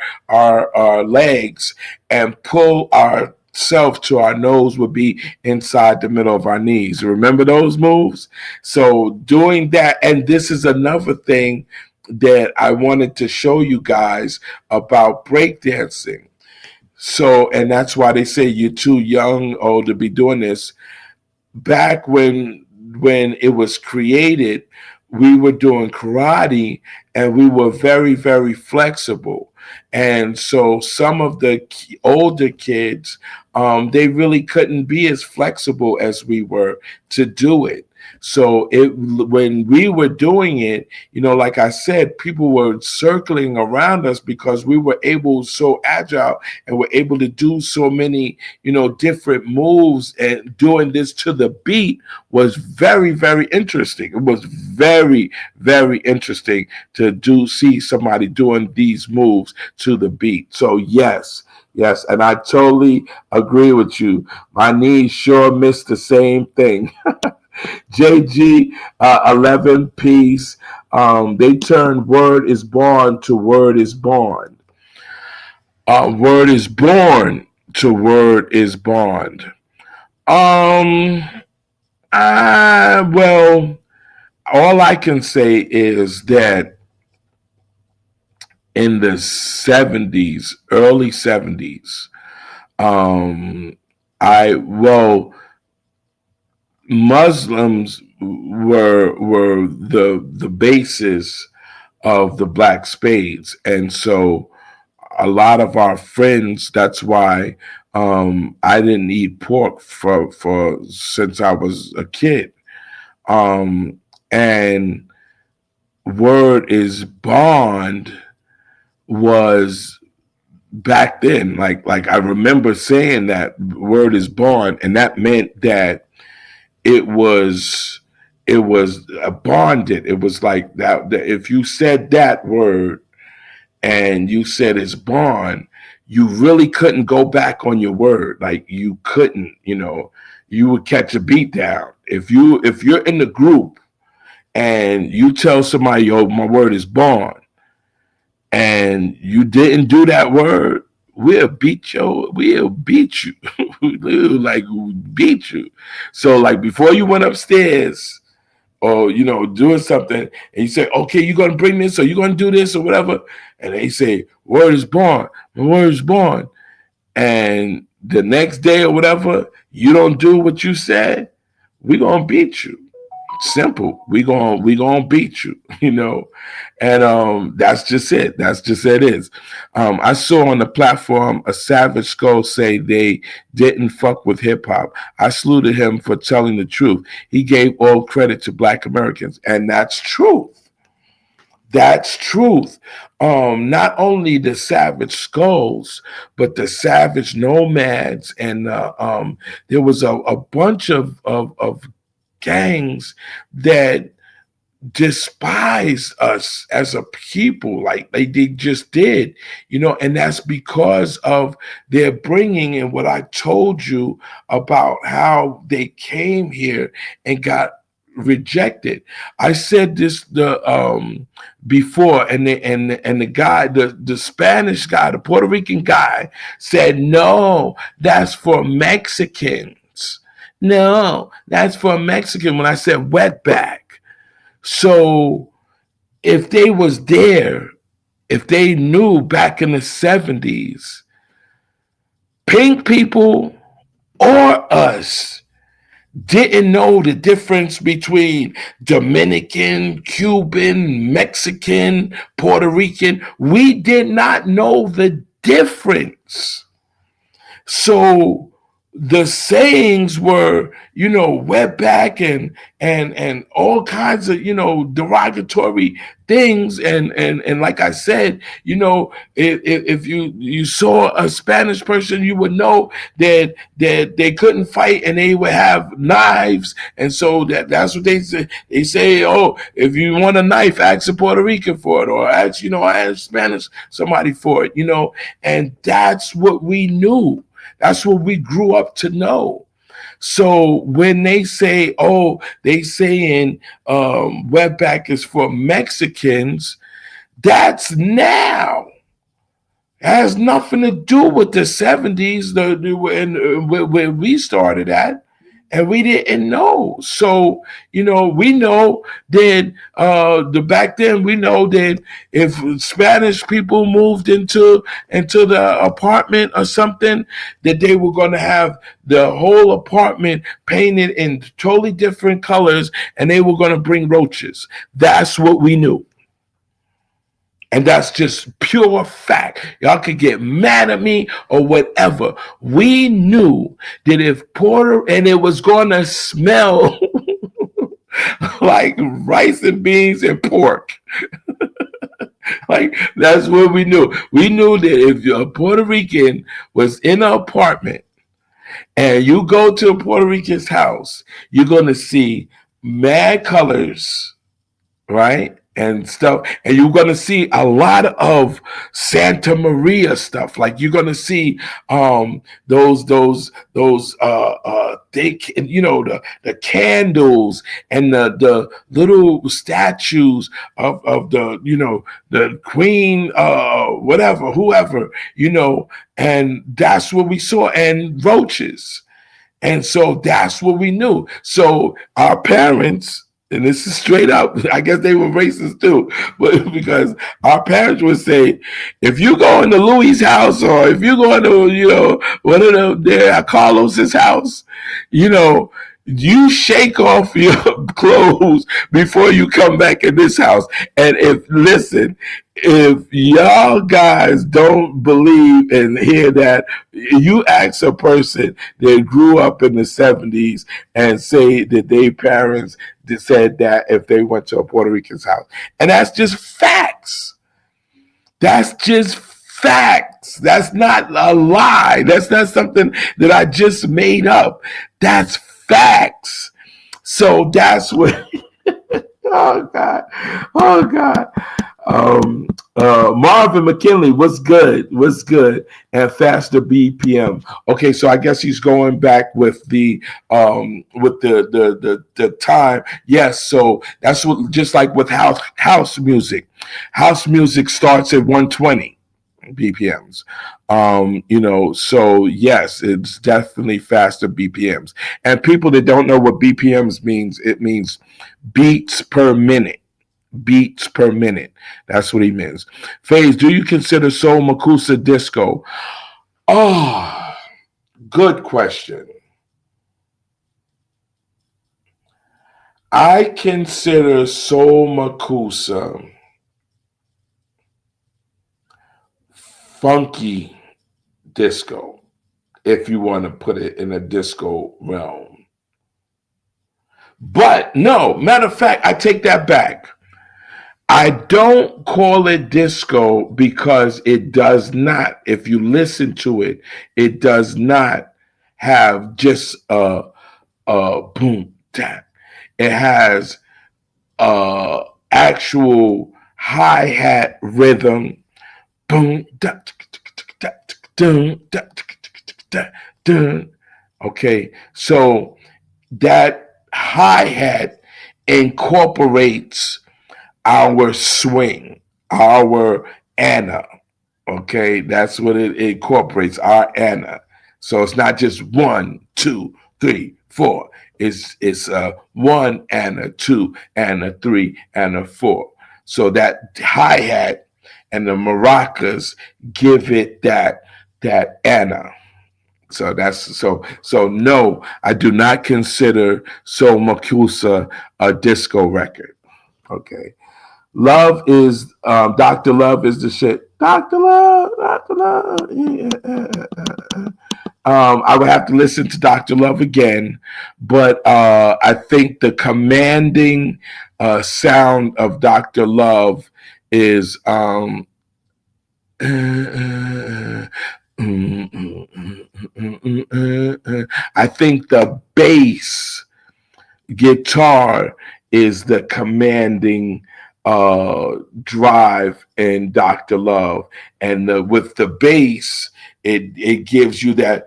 legs and pull our self to our nose would be inside the middle of our knees. Remember those moves? So doing that, and this is another thing that I wanted to show you guys about breakdancing. So, and that's why they say you're too young or to be doing this. Back when it was created, we were doing karate and we were very, very flexible. And so some of the older kids, they really couldn't be as flexible as we were to do it. So when we were doing it, like I said, people were circling around us because we were so agile and were able to do so many, different moves, and doing this to the beat was very, very interesting. It was very, very interesting to see somebody doing these moves to the beat. So yes, and I totally agree with you. My knees sure missed the same thing. JG 11 piece. They turned word is born to word is born. Word is born to word is bond. Um, well, all I can say is that in the 70s, early 70s, um, well, Muslims were the basis of the Black Spades, and so a lot of our friends. That's why I didn't eat pork for since I was a kid. Um, and word is bond was back then. Like I remember saying that word is bond, and that meant that it was it was bonded. It was like that if you said that word and you said it's bond, you really couldn't go back on your word. Like you couldn't, you would catch a beat down. If you're in the group and you tell somebody, yo, my word is bond, and you didn't do that word, we'll beat you. We'll like beat you. So like before you went upstairs or doing something and you say, okay, you're gonna bring this or you're gonna do this or whatever, and they say, word is born, my word is born, and the next day or whatever, you don't do what you said, we're gonna beat you. Simple. We gonna beat you, and that's just it. That's just it is. I saw on the platform a Savage Skull say they didn't fuck with hip hop. I saluted him for telling the truth. He gave all credit to Black Americans, and that's truth. That's truth. Not only the Savage Skulls, but the Savage Nomads, and there was a bunch of gangs that despise us as a people, like they just did, and that's because of their bringing and what I told you about how they came here and got rejected. I said this before, and the guy, the Spanish guy, the Puerto Rican guy said, no, that's for Mexicans. No, that's for a Mexican, when I said wetback. So if they was there, if they knew back in the 70s, pink people or us didn't know the difference between Dominican, Cuban, Mexican, Puerto Rican. We did not know the difference. So the sayings were, wetback and all kinds of, derogatory things. And like I said, if you saw a Spanish person, you would know that they couldn't fight and they would have knives. And so that's what they say. They say, oh, if you want a knife, ask a Puerto Rican for it, or ask Spanish somebody for it, and that's what we knew. That's what we grew up to know. So when they say, oh, they saying wetback is for Mexicans, that's now. It has nothing to do with the 70s, where we started at. And we didn't know. So, we know that back then, we know that if Spanish people moved into the apartment or something, that they were going to have the whole apartment painted in totally different colors, and they were going to bring roaches. That's what we knew. And that's just pure fact. Y'all could get mad at me or whatever. We knew that if and it was going to smell like rice and beans and pork. Like, that's what we knew. We knew that if a Puerto Rican was in an apartment and you go to a Puerto Rican's house, you're going to see mad colors, right? And stuff, and you're gonna see a lot of Santa Maria stuff. Like you're gonna see those thick, the candles and the little statues of the queen, whatever, whoever, and that's what we saw, and roaches. And so that's what we knew. So our parents, and this is straight up, I guess they were racist too, but because our parents would say, if you go into Louis' house, or if you go into, one of their Carlos's house, You shake off your clothes before you come back in this house. And if y'all guys don't believe and hear that, you ask a person that grew up in the 70s and say that their parents said that if they went to a Puerto Rican's house. And that's just facts. That's just facts. That's not a lie. That's not something that I just made up. That's facts. So that's what. Oh God. Oh God. Marvin McKinley, what's good? What's good? And faster BPM. Okay, so I guess he's going back with the time. Yes, so that's what, just like with house music. House music starts at 120 BPMs. So yes, it's definitely faster BPMs. And people that don't know what BPMs means, it means beats per minute. Beats per minute. That's what he means. Faze, do you consider Soul Makusa disco? Oh, good question. I consider Soul Makusa funky disco, if you want to put it in a disco realm. But no, matter of fact, I take that back. I don't call it disco because it does not, if you listen to it, it does not have just a boom, tap. It has actual hi hat rhythm, boom, da, da, da, da, da, da. Okay, so that hi hat incorporates our swing, our Anna. Okay, that's what it incorporates, our Anna. So it's not just 1, 2, 3, 4. It's one and a two and a three and a four. So that hi hat and the maracas give it that Anna. So no, I do not consider Soul Makusa a disco record. Okay. Love is Dr. Love is the shit. Dr. Love, Dr. Love. Yeah. I would have to listen to Dr. Love again, but I think the commanding sound of Dr. Love is I think the bass guitar is the commanding drive in Dr. Love, and with the bass, it gives you that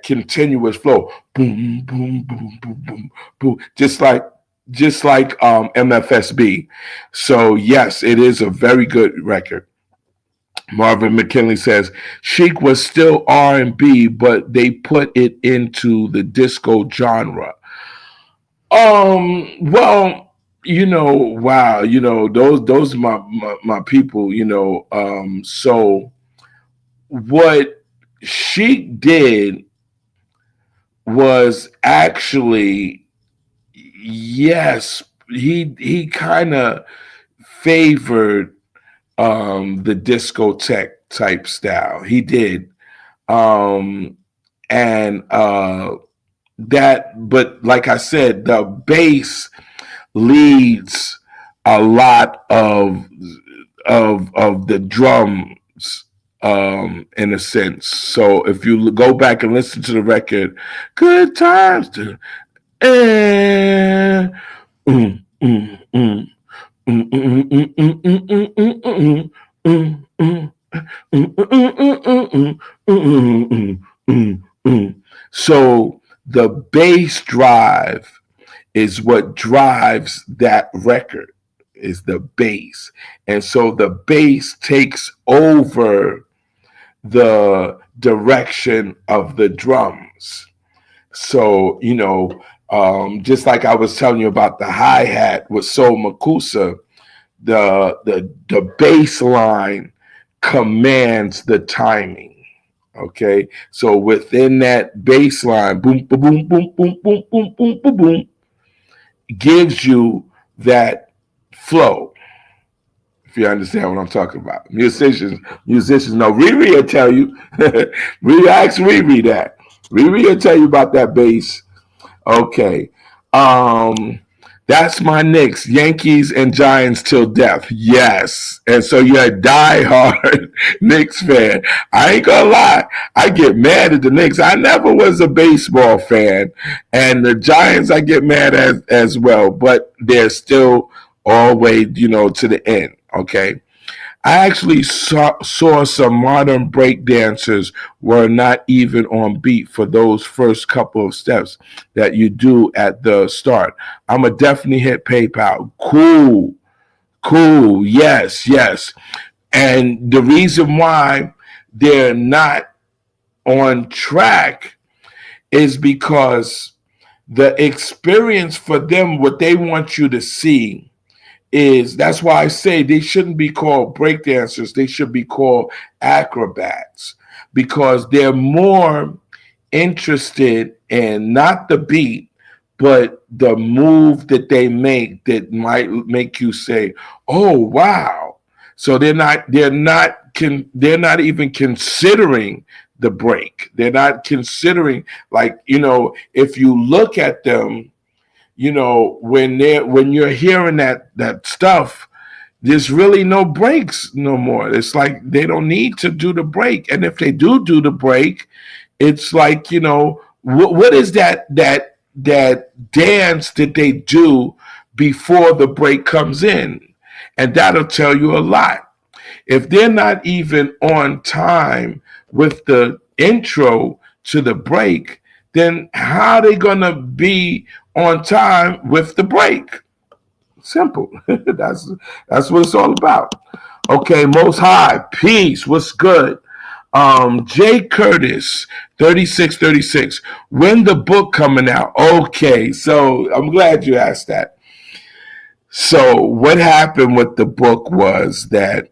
continuous flow, boom, boom, boom, boom, boom, boom, just like MFSB. So yes, it is a very good record. Marvin McKinley says Chic was still R&B, but they put it into the disco genre. Well, wow, those are my people, so what Sheik did was actually, yes, he kind of favored the discotheque type style. He did. And that, but like I said, the bass leads a lot of the drums, in a sense. So if you go back and listen to the record, good times to mm, mm, mm, mm, mm, mm, mm, mm, mm, mm, mm, mm, mm. So the bass drive is what drives that record, is the bass. And so the bass takes over the direction of the drums. So, just like I was telling you about the hi-hat with Soul Makusa, the bass line commands the timing. Okay, so within that baseline, boom, boom, boom, boom, boom, boom, boom, boom, boom, boom, gives you that flow. If you understand what I'm talking about, musicians know. Riri will tell you. Riri, ask Riri that. Riri will tell you about that bass. Okay. Um, that's my Knicks, Yankees and Giants till death. Yes. And so you're a diehard Knicks fan. I ain't gonna lie. I get mad at the Knicks. I never was a baseball fan. And the Giants I get mad at as well, but they're still always, to the end. Okay. I actually saw some modern break dancers were not even on beat for those first couple of steps that you do at the start. I'm a definitely hit PayPal. Cool, cool, yes, yes. And the reason why they're not on track is because the experience for them, what they want you to see, that's why I say they shouldn't be called breakdancers. They should be called acrobats because they're more interested in not the beat, but the move that they make that might make you say, "Oh, wow." So they're not even considering the break. They're not considering, like, if you look at them, when you're hearing that stuff, there's really no breaks no more. It's like they don't need to do the break, and if they do the break, it's like, what is that dance that they do before the break comes in, and that'll tell you a lot. If they're not even on time with the intro to the break, then how are they going to be on time with the break? Simple. that's what it's all about. Okay, Most High, peace. What's good? Jay Curtis, 3636. When the book coming out? Okay, so I'm glad you asked that. So what happened with the book was that,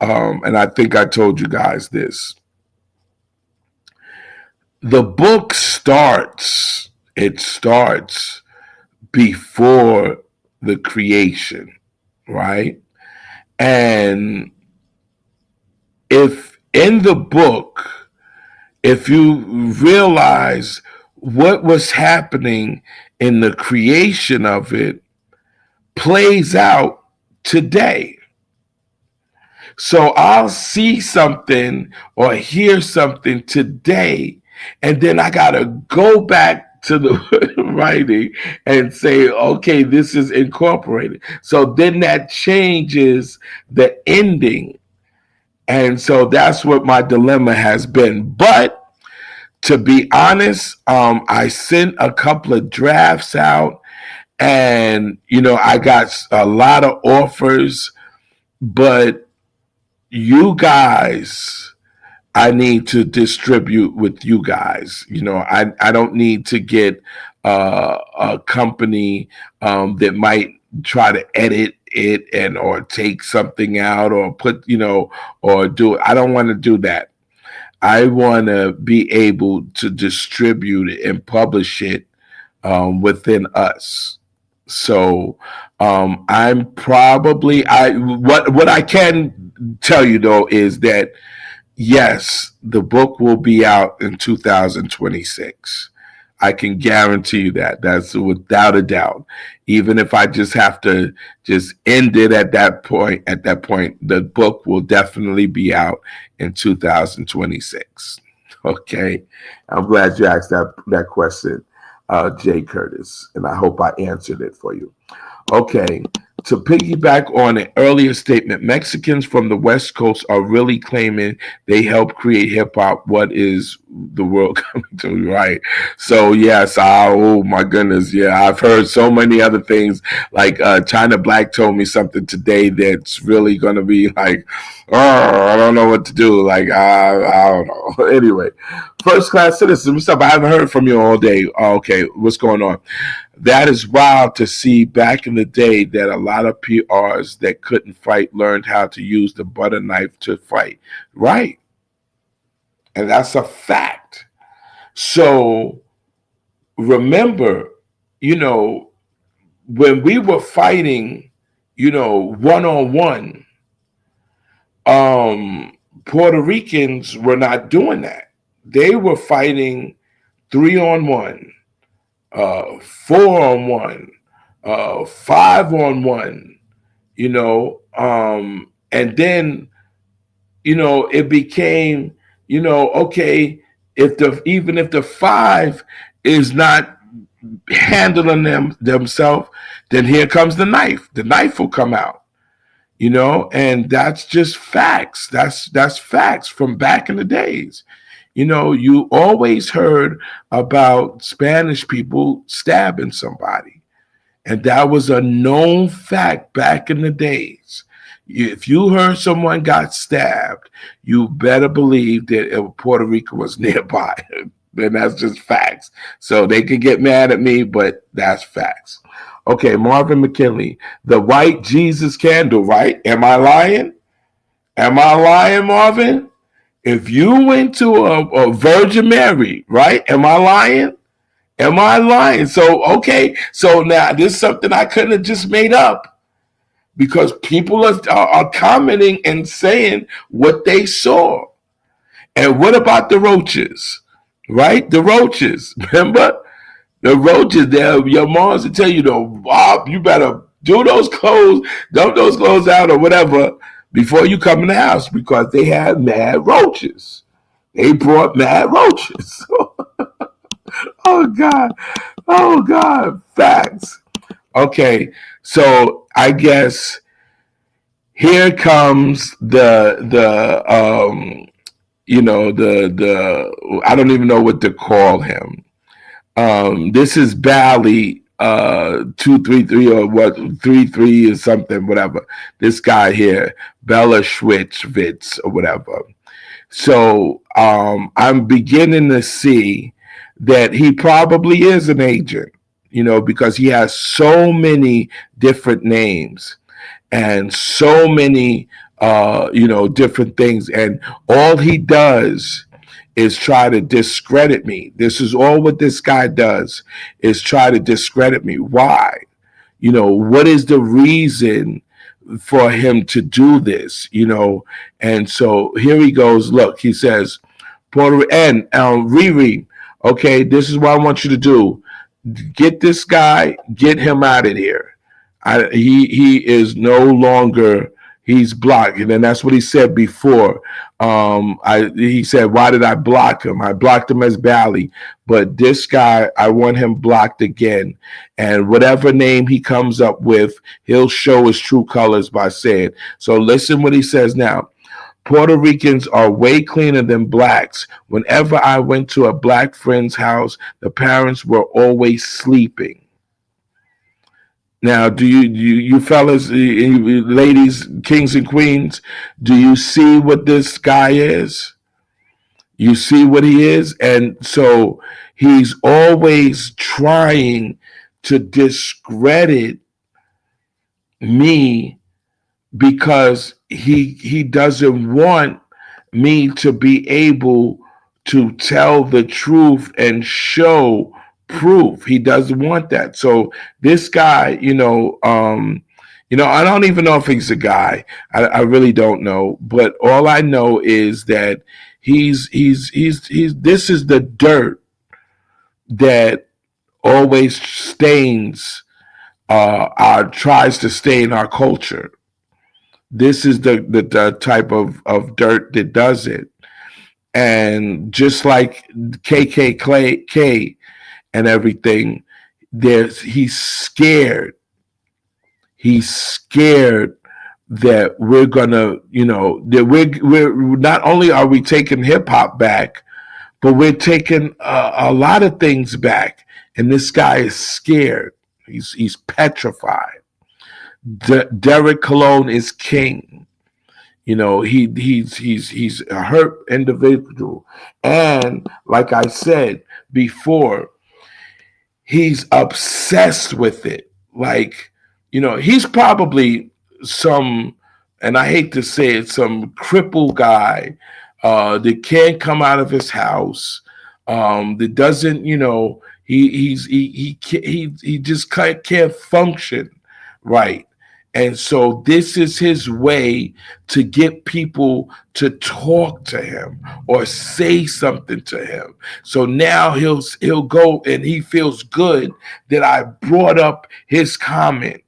and I think I told you guys this. The book starts. It starts before the creation, right? And if in the book, if you realize what was happening in the creation of it plays out today. So I'll see something or hear something today, and then I got to go back to the writing and say, okay, this is incorporated. So then that changes the ending. And so that's what my dilemma has been. But to be honest, I sent a couple of drafts out, and I got a lot of offers, but you guys, I need to distribute with you guys. I don't need to get a company that might try to edit it and or take something out or put, or do it. I don't want to do that. I want to be able to distribute it and publish it within us. So I'm probably I what I can tell you though is that yes, the book will be out in 2026. I can guarantee you that. That's without a doubt. Even if I just have to just end it at that point, the book will definitely be out in 2026. Okay. I'm glad you asked that question, Jay Curtis, and I hope I answered it for you. Okay. To piggyback on an earlier statement, Mexicans from the West Coast are really claiming they helped create hip hop. What is the world coming to? Right. So, yes. Oh, my goodness. Yeah. I've heard so many other things. Like China Black told me something today that's really going to be like, oh, I don't know what to do. Like, I don't know. Anyway, first class citizen, what's up? I haven't heard from you all day. Oh, okay. What's going on? That is wild to see back in the day that a lot of PRs that couldn't fight learned how to use the butter knife to fight. Right. And that's a fact. So remember, you know, when we were fighting, you know, one on one, Puerto Ricans were not doing that. They were fighting 3-on-1, 4-on-1, 5-on-1, you know, and then, you know, it became, you know, okay, even if the five is not handling themselves, then here comes the knife. The knife will come out, you know, and that's just facts. That's facts from back in the days. You know, you always heard about Spanish people stabbing somebody, and that was a known fact back in the days. If you heard someone got stabbed, you better believe that Puerto Rico was nearby. Then that's just facts. So they could get mad at me, but that's facts. Okay, Marvin McKinley, the white Jesus candle, right? Am I lying? Am I lying, Marvin? If you went to a Virgin Mary, right? Am I lying? Am I lying? So, okay. So now this is something I couldn't have just made up, because people are commenting and saying what they saw. And what about the roaches? Right? The roaches. Remember? The roaches there, your moms will tell you, though, Bob, you better do those clothes, dump those clothes out or whatever before you come in the house, because they had mad roaches. They brought mad roaches. Oh God. Oh God. Facts. Okay. So I guess here comes the you know, the I don't even know what to call him. This is Bally 233 or what 33 or something, whatever. This guy here, Bella Schwitz or whatever. So I'm beginning to see that he probably is an agent, you know, because he has so many different names and so many you know, different things, and all he does is try to discredit me. This is all what this guy does, is try to discredit me. Why? You know, what is the reason for him to do this? You know, and so here he goes. Look, he says, Puerto and Riri, okay, this is what I want you to do. Get this guy, get him out of here. He is no longer, he's blocked, and then that's what he said before. He said, "Why did I block him? I blocked him as Bally, but this guy, I want him blocked again. And whatever name he comes up with, he'll show his true colors by saying." So listen what he says now. Puerto Ricans are way cleaner than blacks. Whenever I went to a black friend's house, the parents were always sleeping. Now, do you fellas, ladies, kings and queens, do you see what this guy is? You see what he is? And so he's always trying to discredit me, because he doesn't want me to be able to tell the truth and show proof. He doesn't want that. So this guy, you know, I don't even know if he's a guy. I really don't know. But all I know is that he's this is the dirt that always stains our tries to stain our culture. This is the type of dirt that does it. And just like KKK and everything, he's scared. He's scared that we're gonna, you know, that we're not only are we taking hip hop back, but we're taking a lot of things back. And this guy is scared. He's petrified. Derek Colon is king. You know, he's a hurt individual, and like I said before, he's obsessed with it. Like, you know, he's probably some, and I hate to say it, some crippled guy that can't come out of his house, that doesn't, he just can't function right. And so this is his way to get people to talk to him or say something to him. So now he'll go and he feels good that I brought up his comment,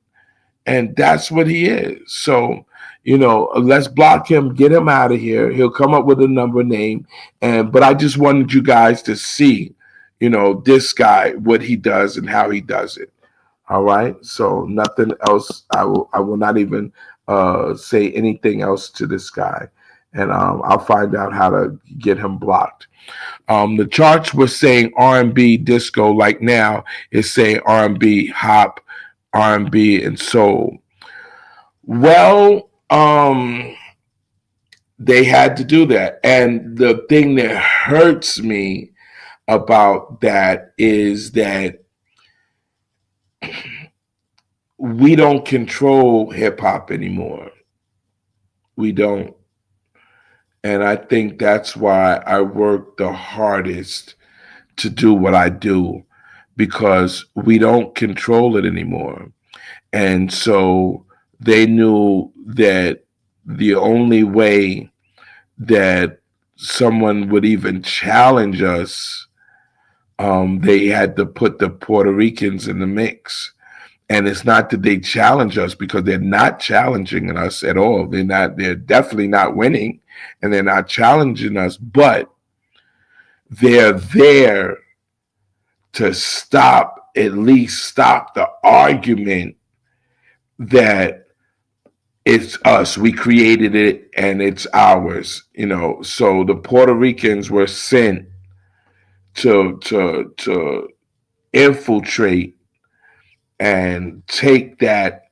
and that's what he is. So let's block him, get him out of here. He'll come up with a number name, but I just wanted you guys to see, this guy, what he does and how he does it. All right. So nothing else. I will not even say anything else to this guy, and I'll find out how to get him blocked. The charts were saying R&B, disco. Like now, it's saying R&B, hop, R&B, and soul. Well, they had to do that, and the thing that hurts me about that is that we don't control hip hop anymore. We don't. And I think that's why I work the hardest to do what I do, because we don't control it anymore. And so they knew that the only way that someone would even challenge us, they had to put the Puerto Ricans in the mix. And it's not that they challenge us, because they're not challenging us at all. They're definitely not winning, and they're not challenging us, but they're there to at least stop the argument that it's us. We created it and it's ours, So the Puerto Ricans were sent to infiltrate and take that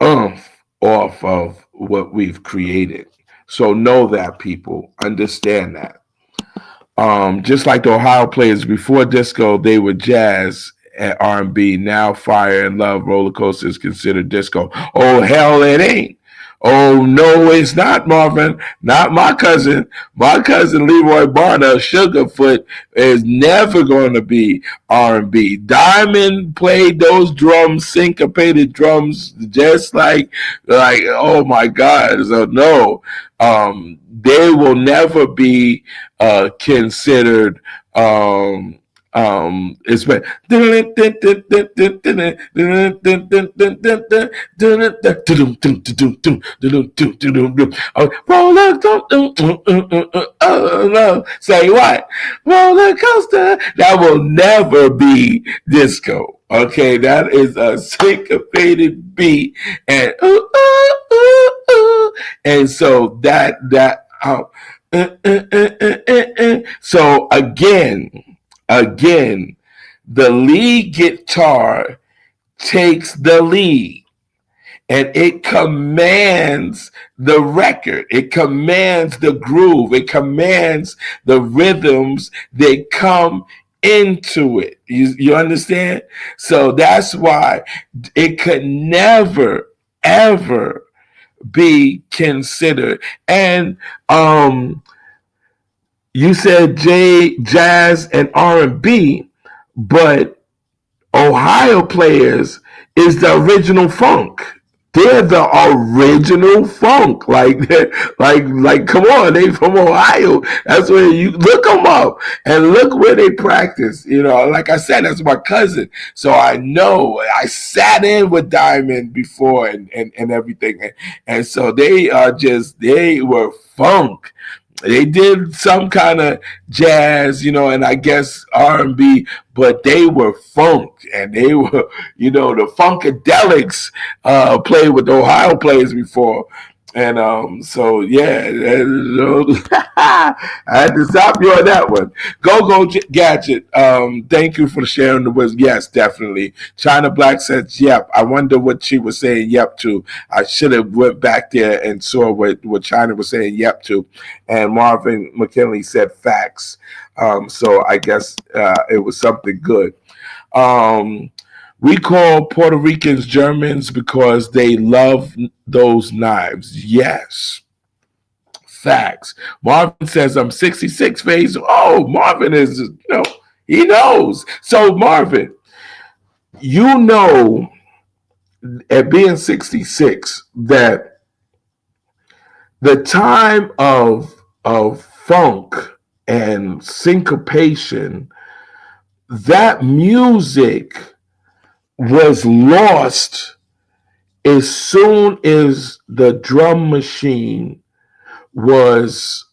oomph off of what we've created. So know that, people. Understand that. Just like the Ohio players before disco, they were jazz and R&B. Now Fire and Love Roller Coaster is considered disco. Oh, hell, it ain't. Oh, no, it's not, Marvin. Not my cousin. My cousin Leroy Barner, Sugarfoot, is never going to be R&B. Diamond played those drums, syncopated drums, just like oh my God. So no, they will never be considered. It's been say what? Roller coaster. That will never be disco. Okay, that is a syncopated beat, and and so so again, the lead guitar takes the lead, and it commands the record. It commands the groove. It commands the rhythms that come into it. You understand? So that's why it could never, ever be considered. And you said jazz and R&B, but Ohio players is the original funk. They're the original funk. Like, come on, they from Ohio. That's where you look them up and look where they practice. Like I said, that's my cousin. So I know I sat in with Diamond before and everything. And so they were funk. They did some kind of jazz, and I guess R&B, but they were funk, and they were, the Funkadelics played with the Ohio players before. And so yeah, I had to stop you on that one. Go Gadget. Thank you for sharing the wisdom. Yes, definitely. China Black says, "Yep." I wonder what she was saying "yep" to. I should have went back there and saw what China was saying "yep" to. And Marvin McKinley said "facts." So I guess it was something good. We call Puerto Ricans Germans because they love those knives. Yes. facts. Marvin says I'm 66 phase. Oh, Marvin is, he knows. So Marvin, you know, at being 66, that the time of funk and syncopation, that music was lost as soon as the drum machine was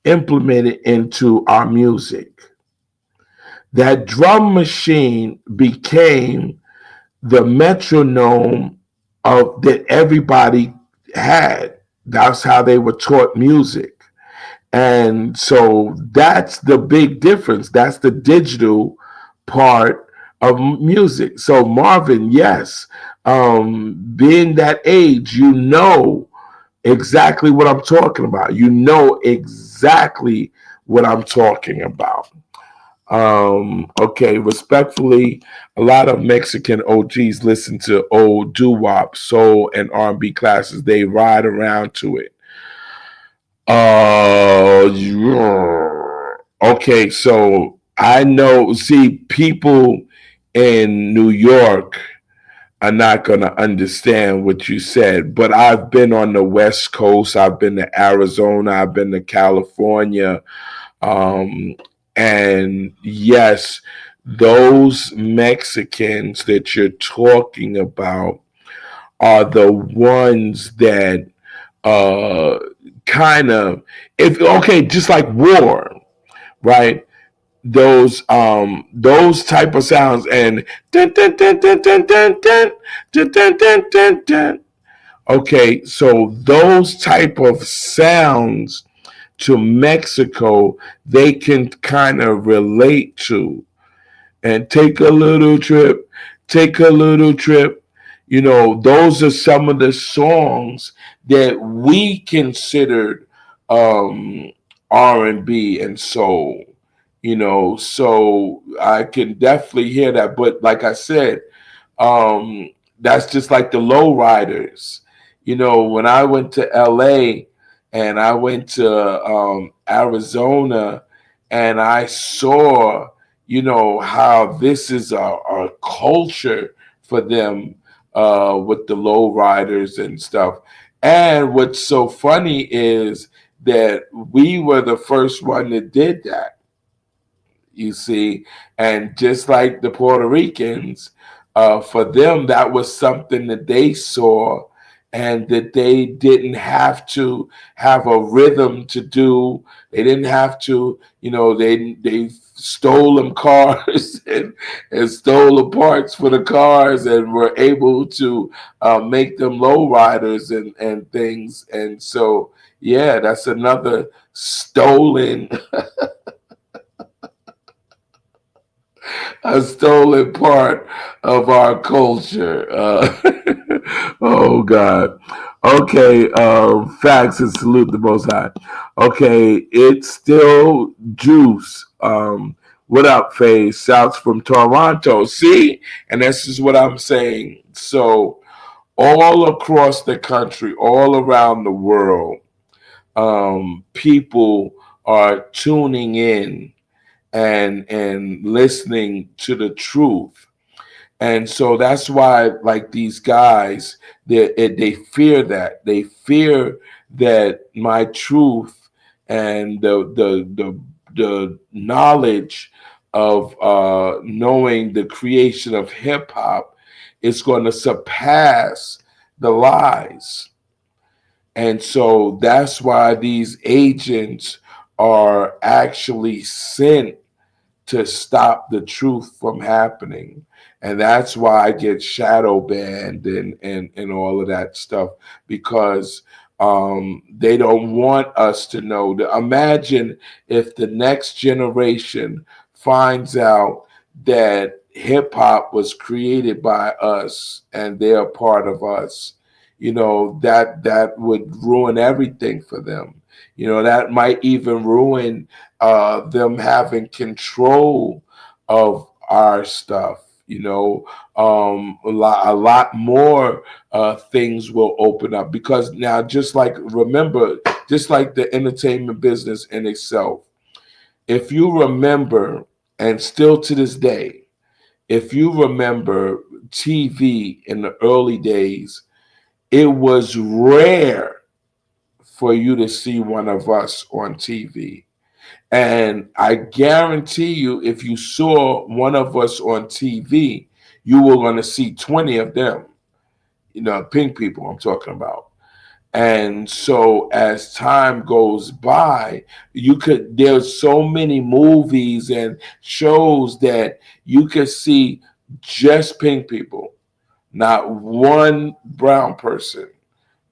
implemented into our music. That drum machine became the metronome of that everybody had. That's how they were taught music. And so that's the big difference. That's the digital part of music. So Marvin, yes, being that age, you know exactly what I'm talking about. You know exactly what I'm talking about. Okay, respectfully, a lot of Mexican OGs listen to old doo-wop, soul, and R&B classes. They ride around to it. Yeah. Okay, so I know, see, people in New York are not going to understand what you said, but I've been on the West Coast. I've been to Arizona. I've been to California. Um, and yes, those Mexicans that you're talking about are the ones that uh, kind of, if okay, just like war, right? Those type of sounds and dun, dun, dun, dun, dun, dun, dun, dun, dun, dun, dun, dun. Okay, so those type of sounds to Mexico, they can kind of relate to. And take a little trip, take a little trip. Those are some of the songs that we considered um, R&B and soul. So I can definitely hear that. But like I said, um, that's just like the lowriders. When I went to LA and I went to Arizona and I saw, how this is a culture for them with the lowriders and stuff. And what's so funny is that we were the first one that did that, you see. And just like the Puerto Ricans, for them, that was something that they saw and that they didn't have to have a rhythm to do. They didn't have to, they stole them cars and stole the parts for the cars and were able to make them lowriders and things. And so, yeah, that's another stolen a stolen part of our culture. Oh God. Okay. Facts and salute the Most High. Okay, it's still juice. What up, Faye? Shouts from Toronto. See, and this is what I'm saying. So all across the country, all around the world, people are tuning in and listening to the truth. And so that's why, like, these guys, they fear that. They fear that my truth and the knowledge of knowing the creation of hip hop is going to surpass the lies. And so that's why these agents are actually sent to stop the truth from happening. And that's why I get shadow banned and all of that stuff, because they don't want us to know. Imagine if the next generation finds out that hip hop was created by us and they're a part of us. That would ruin everything for them. That might even ruin them having control of our stuff. A lot more things will open up, because now, just like, remember, just like the entertainment business in itself. If you remember, and still to this day, if you remember TV in the early days, it was rare for you to see one of us on TV. And I guarantee you, if you saw one of us on TV, you were going to see 20 of them, pink people I'm talking about. And so as time goes by, there's so many movies and shows that you could see just pink people, not one brown person,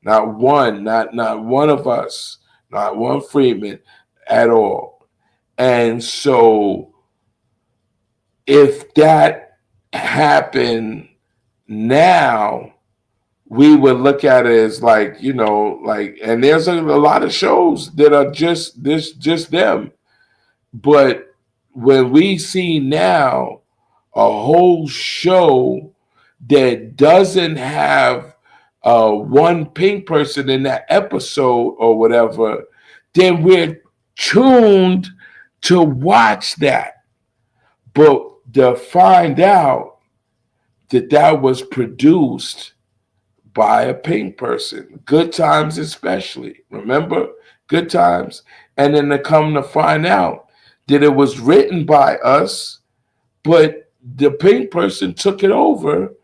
not one of us, not one Freedman at all. And so if that happened now, we would look at it as like, and there's a lot of shows that are just them. But when we see now a whole show that doesn't have one pink person in that episode or whatever, then we're tuned to watch that. But to find out that was produced by a pink person, Good Times especially. Remember Good Times? And then to come to find out that it was written by us, but the pink person took it over,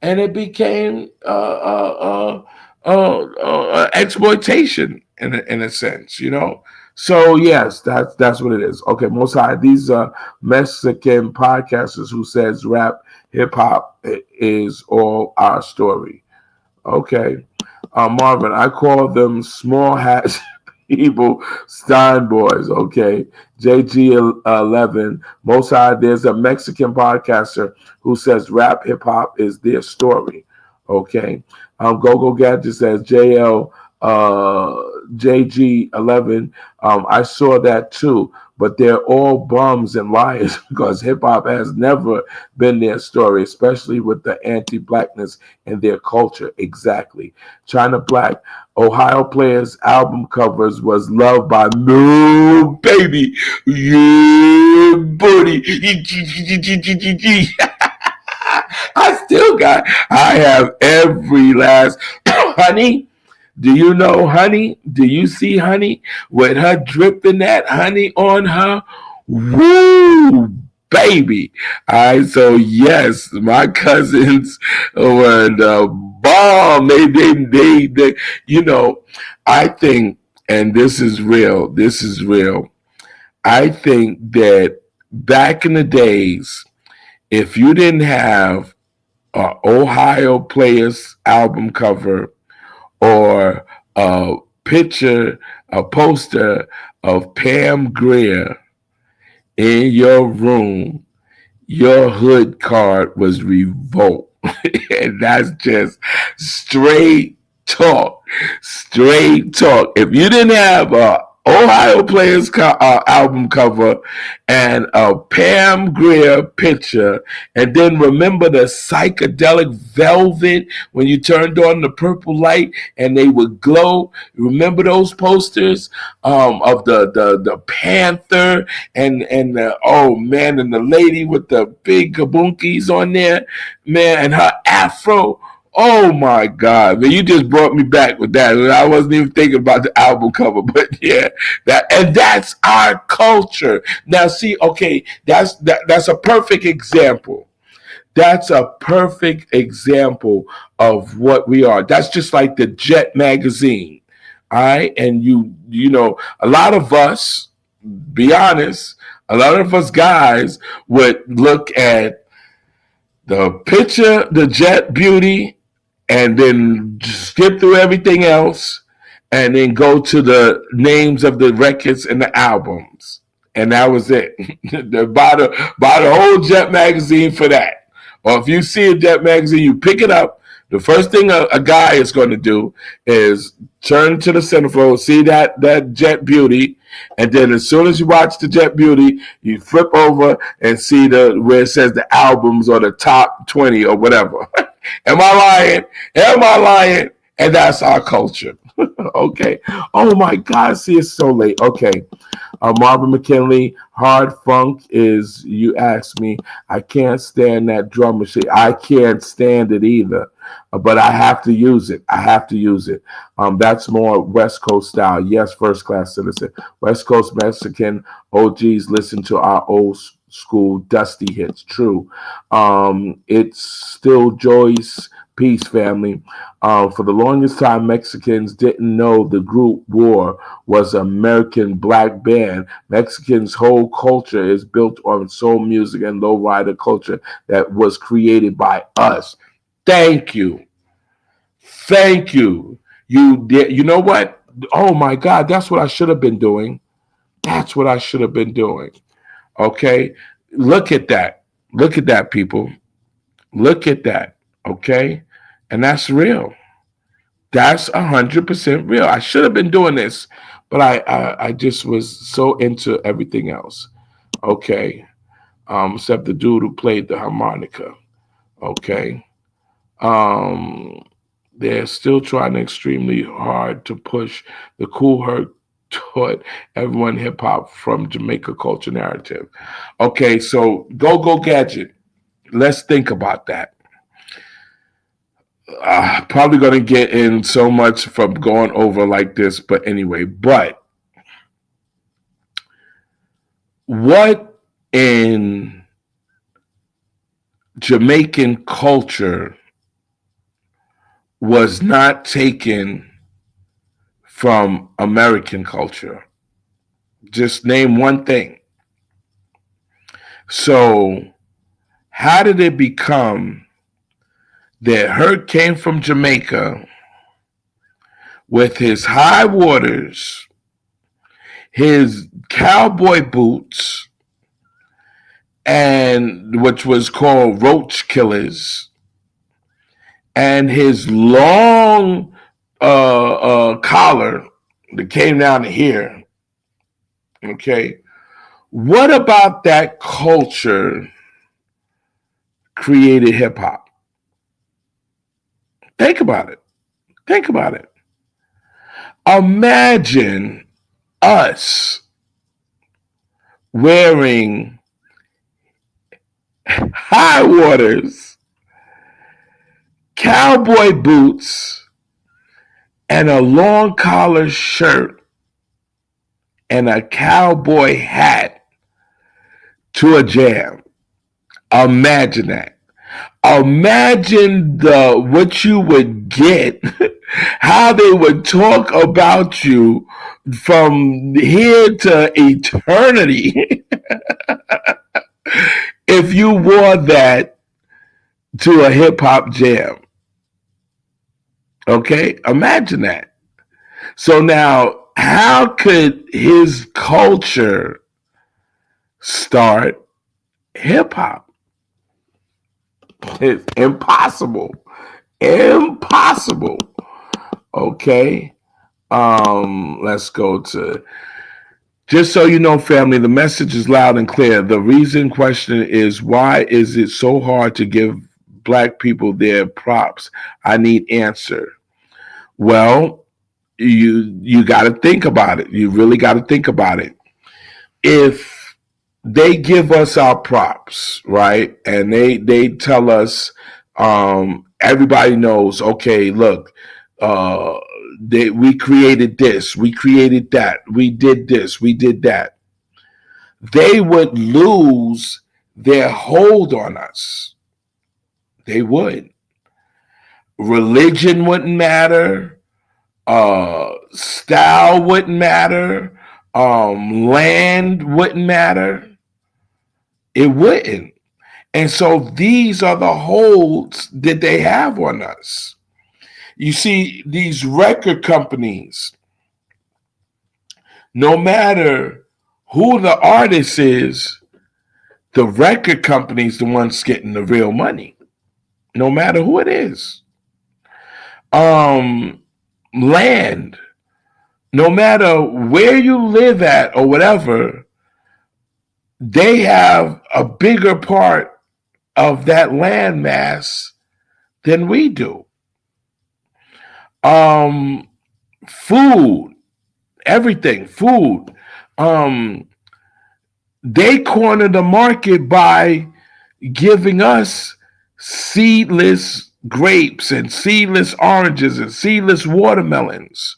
and it became exploitation in a sense, So yes, that's what it is. Okay, Most High, these Mexican podcasters who says rap hip hop is all our story. Okay. Marvin, I call them small hats people, Stein boys. Okay. JG11, Most High, there's a Mexican podcaster who says rap hip hop is their story. Okay. Go Gadget says JL JG11. I saw that too, but they're all bums and liars because hip hop has never been their story, especially with the anti-blackness in their culture. Exactly. China Black, Ohio Players album covers was loved by no baby. Yeah, buddy. I have every last honey. Do you know Honey? Do you see Honey with her dripping that honey on her? Woo, baby. All right, so yes, my cousins were the bomb. They I think, and this is real, I think that back in the days, if you didn't have an Ohio Players album cover or a poster of Pam Grier in your room, your hood card was revoked. And that's just straight talk. If you didn't have a Ohio Players album cover and a Pam Grier picture, and then remember the psychedelic velvet when you turned on the purple light and they would glow. Remember those posters of the panther and the lady with the big kabunkis on there, man, and her afro. Oh my God, man! You just brought me back with that. I wasn't even thinking about the album cover, but yeah, that's our culture. Now, see, okay, that's a perfect example. That's a perfect example of what we are. That's just like the Jet magazine, all right? And a lot of us, be honest, a lot of us guys would look at the picture, the Jet Beauty, and then skip through everything else and then go to the names of the records and the albums. And that was it. buy the whole Jet magazine for that. Or if you see a Jet magazine, you pick it up. The first thing a guy is going to do is turn to the centerfold, see that Jet Beauty, and then as soon as you watch the Jet Beauty, you flip over and see where it says the albums or the top 20 or whatever. Am I lying? And that's our culture. Okay. Oh my God. See, it's so late. Okay. Marvin McKinley, hard funk is, you ask me, I can't stand that drum machine. I can't stand it either, but I have to use it. I have to use it. That's more West Coast style. Yes, first class citizen. West Coast Mexican OGs listen to our old school dusty hits. True. It's still Joyce. Peace, family. For the longest time, Mexicans didn't know the group War was an American black band. Mexicans' whole culture is built on soul music and lowrider culture that was created by us. Thank you. Thank you. You did. You know what? Oh my God, that's what I should have been doing. That's what I should have been doing. Okay. Look at that. Look at that, people. Look at that. Okay. And that's real. That's 100% real. I should have been doing this, but I just was so into everything else. Okay. Except the dude who played the harmonica. Okay. Um, they're still trying extremely hard to push the Cool Herc taught everyone hip hop from Jamaica culture narrative. Okay, so go gadget. Let's think about that. Probably going to get in so much from going over like this, but anyway, but what in Jamaican culture was not taken from American culture? Just name one thing. So, how did it become that Herc came from Jamaica with his high waters, his cowboy boots, and which was called roach killers, and his long collar that came down to here? Okay, what about that culture created hip hop? Think about it. Think about it. Imagine us wearing high waters, cowboy boots, and a long collar shirt and a cowboy hat to a jam. Imagine that. Imagine what you would get, how they would talk about you from here to eternity if you wore that to a hip hop jam. Okay, imagine that. So now, how could his culture start hip hop? It's impossible. Impossible. Okay. Let's go to, just so you know, family, the message is loud and clear. The reason question is, why is it so hard to give black people their props? I need answer. Well, you got to think about it. You really got to think about it. If they give us our props, right, and they tell us, everybody knows, okay, look, we created this, we created that, we did this, we did that, they would lose their hold on us. They would. Religion wouldn't matter. Style wouldn't matter. Land wouldn't matter. It wouldn't. And so these are the holds that they have on us. You see, these record companies, no matter who the artist is, the record company's the ones getting the real money, no matter who it is. Land, no matter where you live at or whatever, they have a bigger part of that land mass than we do. food, everything, food. Um, they corner the market by giving us seedless grapes and seedless oranges and seedless watermelons.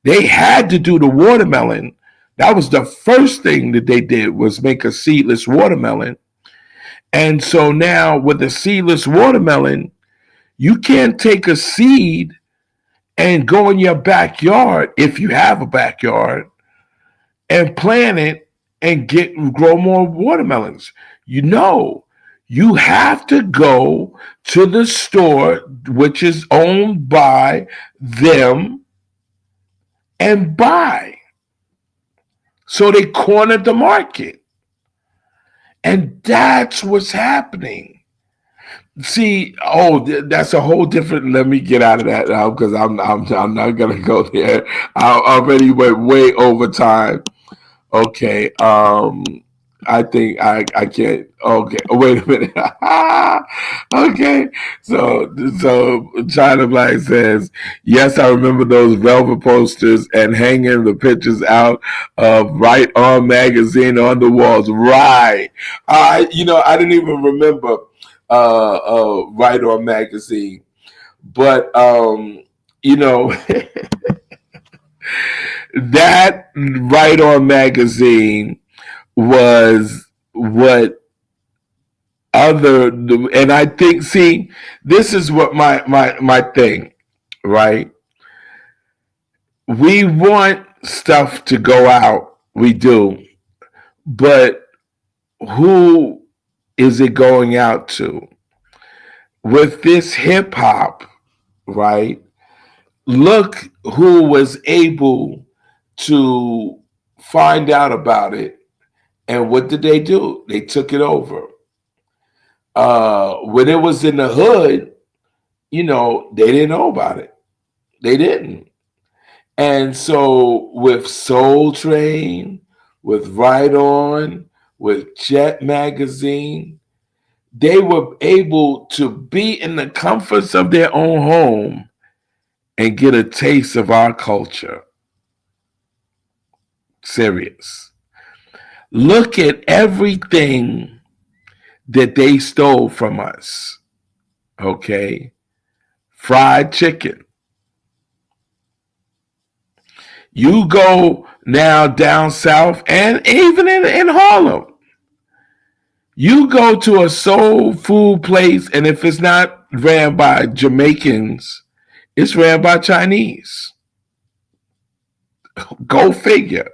They had to do the watermelon. That was the first thing that they did, was make a seedless watermelon. And so now with a seedless watermelon, you can't take a seed and go in your backyard, if you have a backyard, and plant it and grow more watermelons. You know, you have to go to the store, which is owned by them, and buy. So they cornered the market. And that's what's happening. See, that's a whole different. Let me get out of that now because I'm not gonna go there. I already went way over time. Okay. I think I can't. Okay. Wait a minute. Okay. So China Black says, yes, I remember those velvet posters and hanging the pictures out of Right On magazine on the walls. Right. I didn't even remember Right On magazine, but that Right On magazine was what other, and I think, see, this is what my thing, right? We want stuff to go out, we do, but who is it going out to? With this hip hop, right? Look who was able to find out about it. And what did they do? They took it over. When it was in the hood, they didn't know about it. They didn't. And so with Soul Train, with Right On, with Jet Magazine, they were able to be in the comforts of their own home and get a taste of our culture. Serious. Look at everything that they stole from us. Okay? Fried chicken. You go now down south and even in Harlem. You go to a soul food place, and if it's not ran by Jamaicans, it's ran by Chinese. Go figure.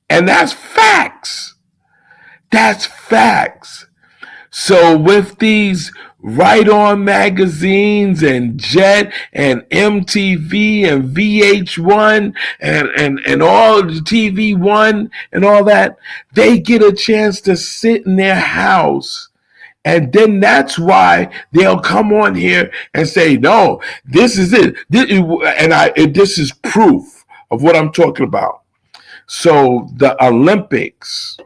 And that's facts. That's facts. So with these Right On magazines and Jet and MTV and VH1 and all TV1 and all that, they get a chance to sit in their house. And then that's why they'll come on here and say, no, this is it. This is proof of what I'm talking about. So the Olympics,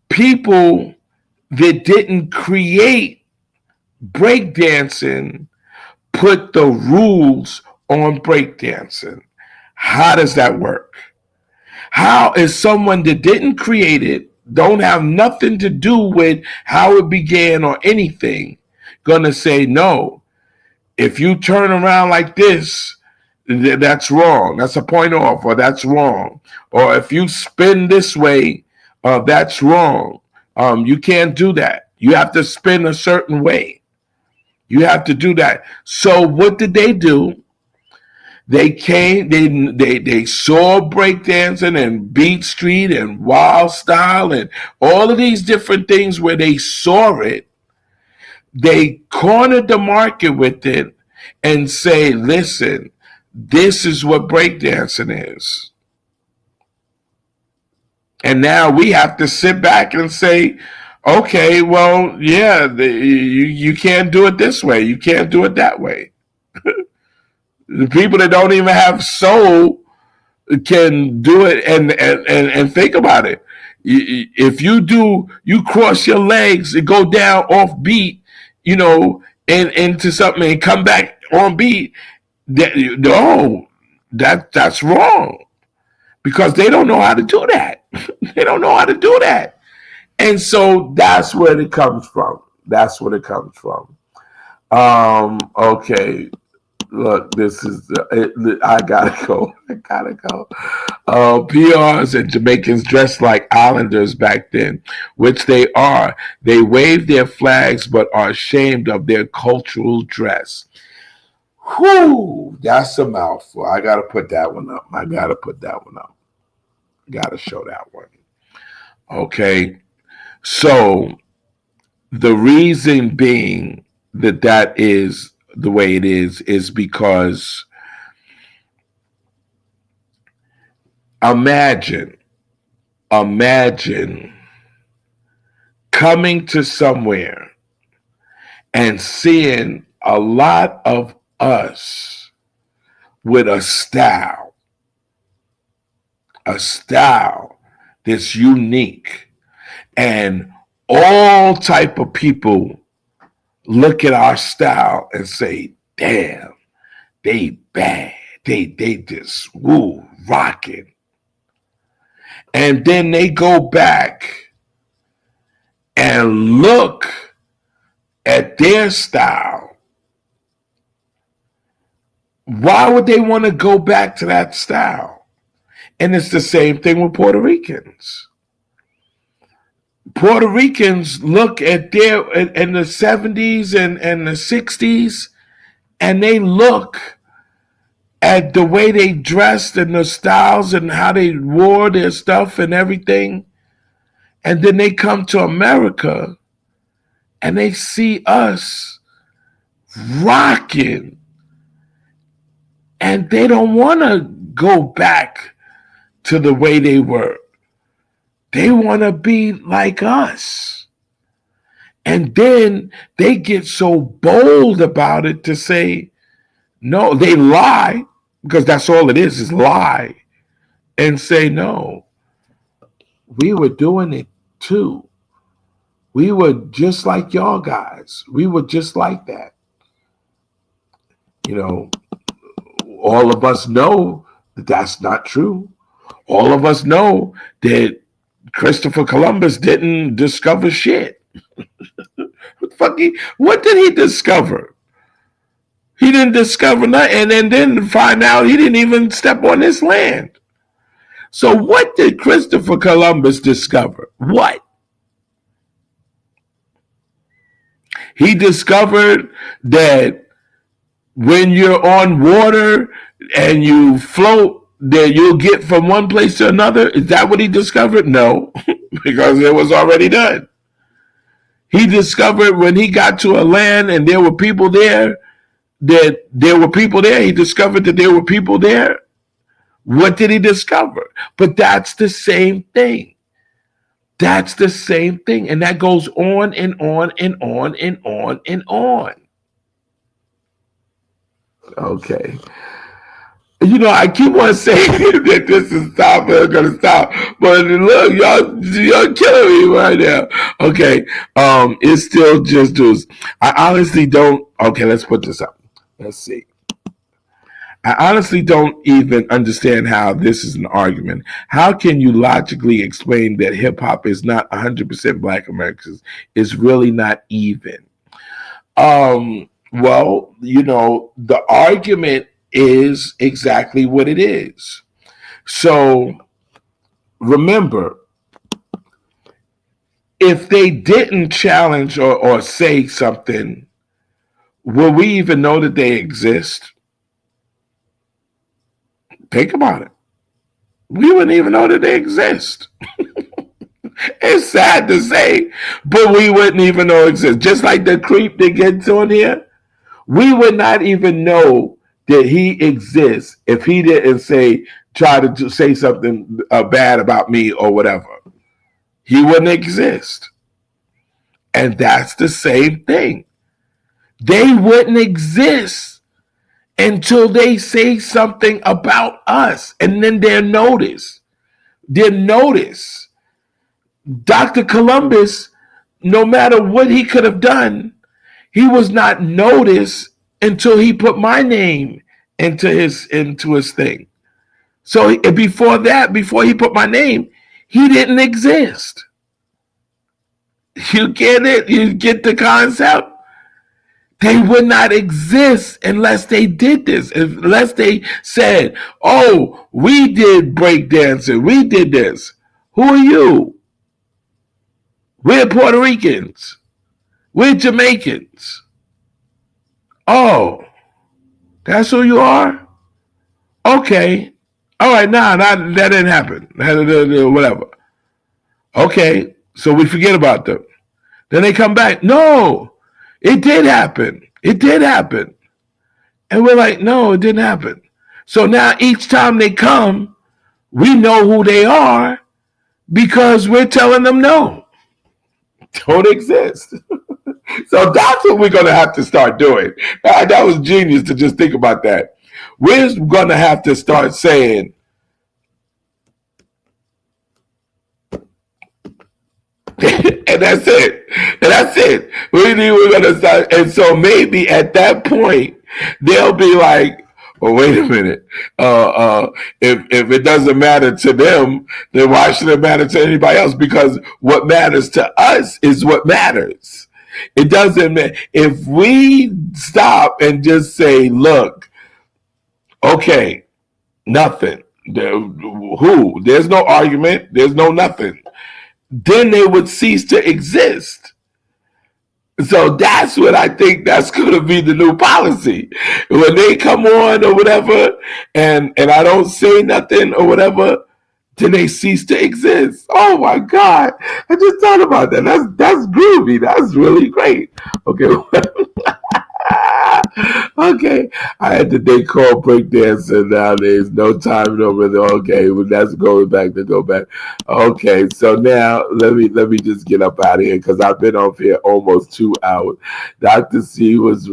people that didn't create breakdancing put the rules on breakdancing. How does that work? How is someone that didn't create it, don't have nothing to do with how it began or anything, gonna say, no, if you turn around like this, that's wrong. That's a point off, or that's wrong. Or if you spin this way, that's wrong. You can't do that. You have to spin a certain way. You have to do that. So what did they do? They came, they saw breakdancing and Beat Street and Wild Style and all of these different things where they saw it. They cornered the market with it and say, listen, this is what breakdancing is. And now we have to sit back and say, okay, well, yeah, you can't do it this way. You can't do it that way. The people that don't even have soul can do it and think about it. If you cross your legs and go down off beat, and into something and come back on beat, No, that's wrong because they don't know how to do that. They don't know how to do that. And so that's where it comes from. That's where it comes from. Okay. Look, this is I gotta go. I gotta go. PRs and Jamaicans dressed like islanders back then, which they are. They wave their flags but are ashamed of their cultural dress. Whew, that's a mouthful. I gotta put that one up. I gotta put that one up. Gotta show that one. Okay. So the reason being that is the way it is because imagine coming to somewhere and seeing a lot of us with a style that's unique, and all type of people look at our style and say, damn, they bad. They just woo rocking. And then they go back and look at their style. Why would they want to go back to that style? And it's the same thing with Puerto Ricans. Puerto Ricans look at their in the 70s and the 60s, and they look at the way they dressed and the styles and how they wore their stuff and everything. And then they come to America and they see us rocking, and they don't want to go back to the way they were. They want to be like us. And then they get so bold about it to say, no, they lie, because that's all it is lie, and say, no, we were doing it too. We were just like y'all guys. We were just like that. You know, all of us know that that's not true. All of us know that Christopher Columbus didn't discover shit. What did he discover? He didn't discover nothing, and then find out he didn't even step on this land. So what did Christopher Columbus discover? What? He discovered that when you're on water and you float, that you'll get from one place to another. Is that what he discovered? No, because it was already done. He discovered when he got to a land and there were people there, that there were people there. He discovered that there were people there. What did he discover? But that's the same thing. That's the same thing. And that goes on and on and on and on and on. Okay. You know, I keep on saying that this is stop, it's gonna stop. But look, y'all killing me right now. Okay. It's still just dudes. I honestly don't. Okay, let's put this up. Let's see. I honestly don't even understand how this is an argument. How can you logically explain that hip hop is not 100% Black Americans? It's really not even. Well, you know, the argument is exactly what it is. So remember, if they didn't challenge or say something, will we even know that they exist? Think about it. We wouldn't even know that they exist. It's sad to say, but we wouldn't even know it exists. Just like the creep that gets on here, we would not even know that he exists if he didn't try to say something bad about me or whatever. He wouldn't exist. And that's the same thing. They wouldn't exist until they say something about us, and then they're noticed. They're noticed. Dr. Columbus, no matter what he could have done, he was not noticed until he put my name into his thing. So before that, before he put my name, he didn't exist. You get it? You get the concept? They would not exist unless they did this, unless they said, oh, we did breakdancing, we did this. Who are you? We're Puerto Ricans. We're Jamaicans. Oh, that's who you are? Okay. All right, that didn't happen. Whatever. Okay, so we forget about them. Then they come back. No, it did happen. It did happen. And we're like, no, it didn't happen. So now each time they come, we know who they are because we're telling them no, don't exist. So that's what we're going to have to start doing. That was genius to just think about that. We're going to have to start saying, and that's it. And that's it. We're going to start. And so maybe at that point, they'll be like, well, wait a minute. If it doesn't matter to them, then why should it matter to anybody else? Because what matters to us is what matters. It doesn't matter. If we stop and just say, look, okay, nothing. Who? There's no argument. There's no nothing. Then they would cease to exist. So that's what I think that's going to be the new policy. When they come on or whatever, and I don't say nothing or whatever, then they cease to exist. Oh my God. I just thought about that. That's groovy. That's really great. Okay. Okay, I had the day called breakdancing nowadays. No time, no rhythm. Okay, well, that's going back to go back. Okay, so now let me just get up out of here because I've been off here almost 2 hours. Dr. C was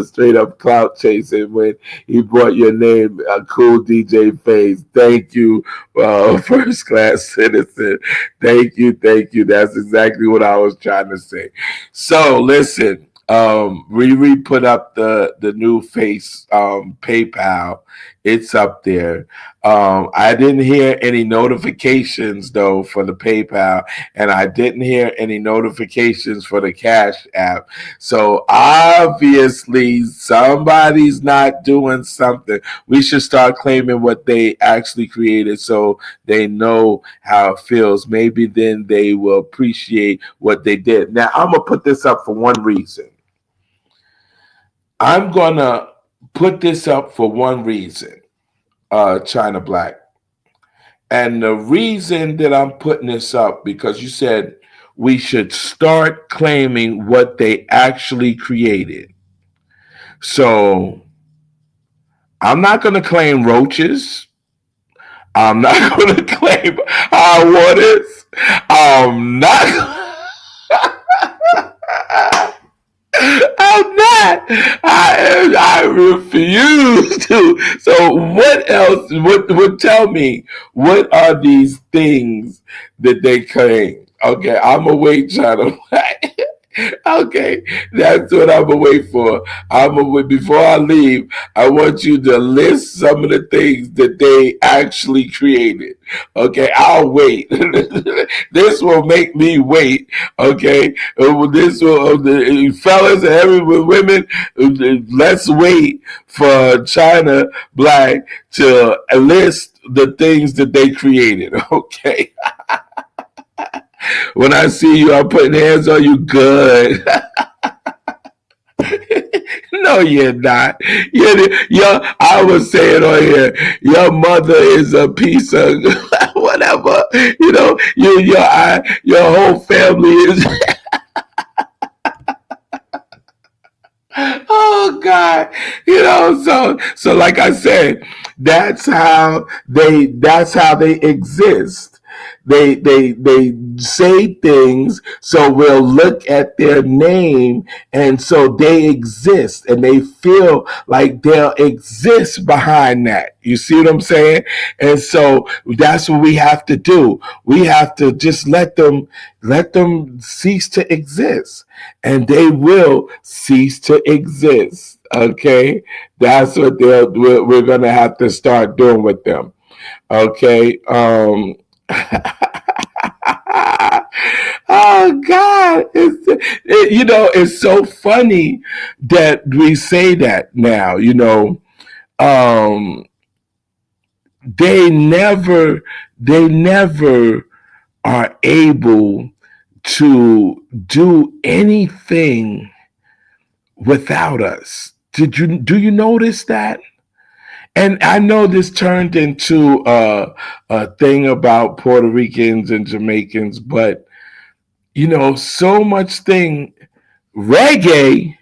straight up clout chasing when he brought your name, Cool DJ Phase. Thank you, first class citizen. Thank you. That's exactly what I was trying to say. So listen. Riri put up the new face PayPal. It's up there. I didn't hear any notifications though for the PayPal, and I didn't hear any notifications for the Cash App. So obviously somebody's not doing something. We should start claiming what they actually created so they know how it feels. Maybe then they will appreciate what they did. Now I'm gonna put this up for one reason. I'm going to put this up for one reason, China Black. And the reason that I'm putting this up, because you said we should start claiming what they actually created. So I'm not going to claim roaches. I'm not going to claim hot waters. I'm not. I'm not. I refuse to. So what else? What tell me? What are these things that they claim? Okay, I'm gonna wait, China. Okay, that's what I'm gonna wait for. I'm gonna wait before I leave. I want you to list some of the things that they actually created. Okay, I'll wait. This will make me wait. Okay, this will, the fellas and every women. Let's wait for China Black to list the things that they created. Okay. When I see you, I'm putting hands on you. Good. No, you're not. I was saying on here, your mother is a piece of whatever. You know, your whole family is. Oh God, so like I said, that's how they exist. They say things, so we'll look at their name, and so they exist, and they feel like they'll exist behind that. You see what I'm saying? And so that's what we have to do. We have to just let them cease to exist, and they will cease to exist. Okay, that's what we're gonna have to start doing with them. Okay. Oh God, it's so funny that we say that now. Um, they never, they never are able to do anything without us. Do you notice that? And I know this turned into a thing about Puerto Ricans and Jamaicans, but so much thing reggae.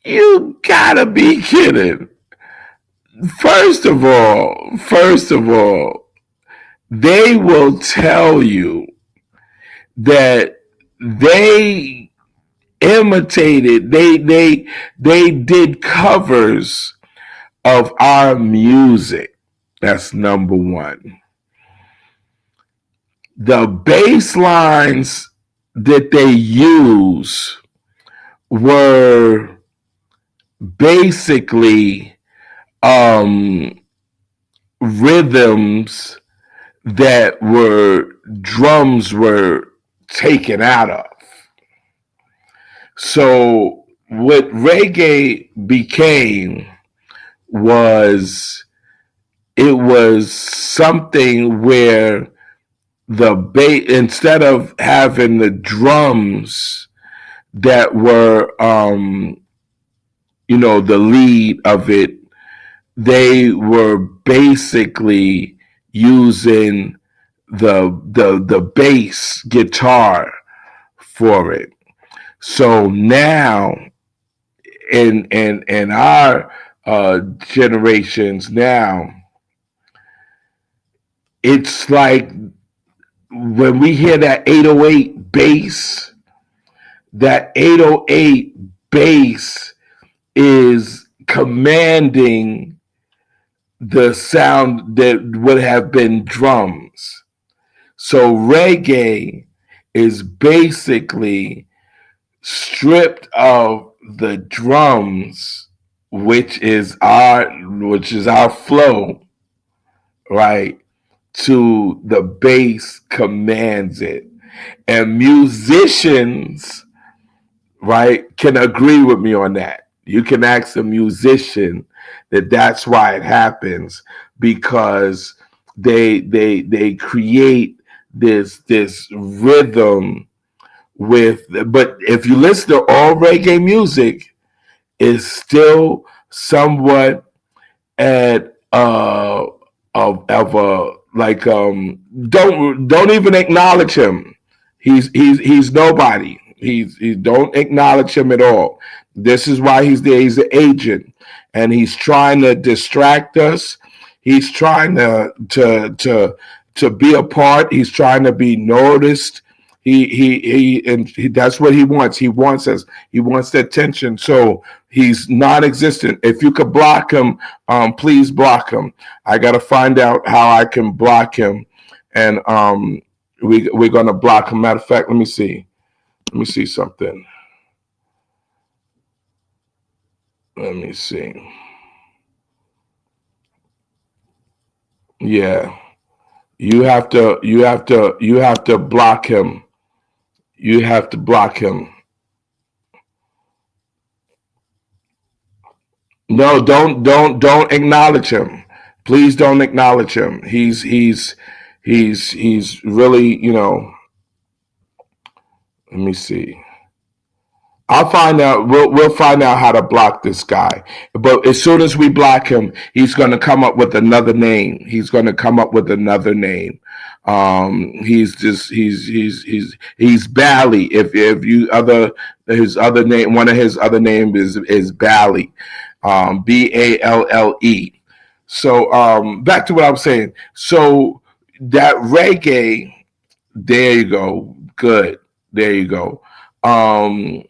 You gotta be kidding. First of all, they will tell you that they imitated, they did covers of our music. That's number one. The bass lines that they use were basically rhythms that were drums were taken out of. So what reggae became was, it was something where the bass, instead of having the drums that were the lead of it, they were basically using the bass guitar for it. So now in our generations now, it's like when we hear that 808 bass, that 808 bass is commanding the sound that would have been drums. So reggae is basically stripped of the drums, which is our flow, right? To the bass commands it. And musicians, right, can agree with me on that. You can ask a musician that's why it happens, because they create this rhythm with. But if you listen to all reggae music, it's still somewhat at of a, like, don't even acknowledge him. He's nobody. He don't acknowledge him at all. This is why he's there. He's an agent, and he's trying to distract us. He's trying to be a part. He's trying to be noticed. That's what he wants. He wants us. He wants the attention. So he's non-existent. If you could block him, please block him. I got to find out how I can block him, and we're gonna block him. Matter of fact, let me see. Let me see something. Let me see. Yeah, you have to block him. You have to block him. No, don't acknowledge him. Please don't acknowledge him. He's really, let me see. I'll find out. We'll find out how to block this guy. But as soon as we block him, he's going to come up with another name. He's going to come up with another name. He's Bally. If you other his other name, one of his other names is Bally, Balle. So back to what I was saying. So that reggae, there you go. Good. There you go. Um,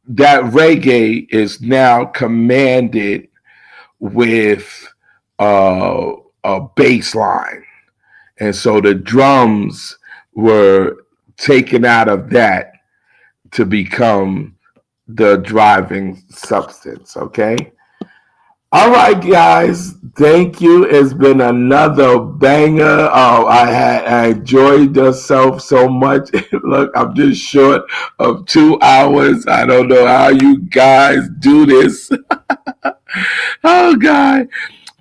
that reggae is now commanded with uh, a bass line. And so the drums were taken out of that to become the driving substance. Okay. All right, guys. Thank you. It's been another banger. I enjoyed yourself so much. Look, I'm just short of 2 hours. I don't know how you guys do this. Oh, God.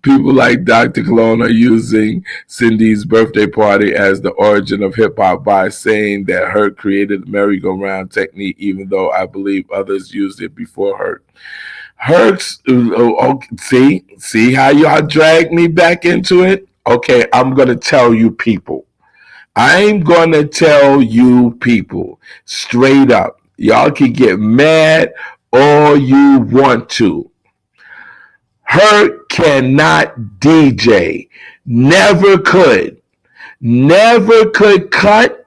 People like Dr. Cologne are using Cindy's birthday party as the origin of hip hop by saying that Herc created the merry-go-round technique, even though I believe others used it before Herc. Herc's, see how y'all dragged me back into it? Okay, I'm going to tell you people. I'm going to tell you people straight up. Y'all can get mad all you want to. Herc cannot DJ. Never could. Never could cut.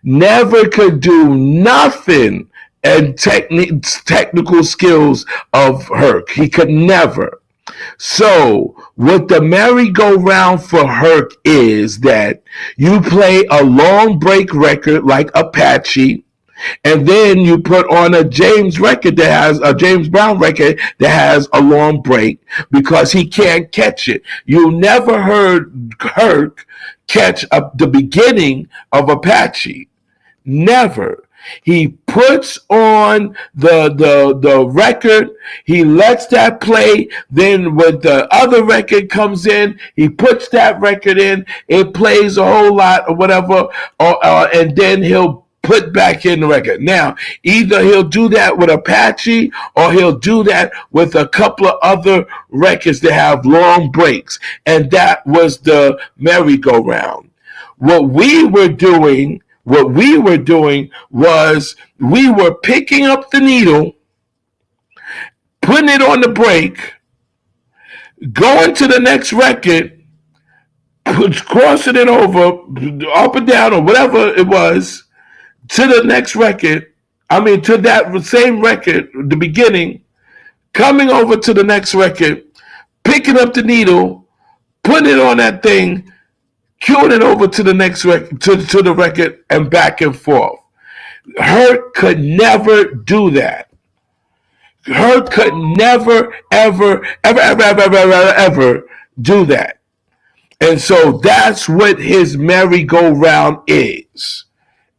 Never could do nothing and technical skills of Herc. He could never. So what the merry-go-round for Herc is that you play a long break record like Apache, and then you put on a James Brown record that has a long break because he can't catch it. You never heard Herc catch up the beginning of Apache. Never. He puts on the record, he lets that play, then when the other record comes in, he puts that record in, it plays a whole lot or whatever, and then he'll put back in the record. Now, either he'll do that with Apache or he'll do that with a couple of other records that have long breaks. And that was the merry-go-round. What we were doing was we were picking up the needle, putting it on the break, going to the next record, crossing it over, up and down or whatever it was, to the next record. I mean, to that same record, the beginning, coming over to the next record, picking up the needle, putting it on that thing, cueing it over to the next record, to the record, and back and forth. Herc could never do that. Herc could never, ever do that. And so that's what his merry-go-round is.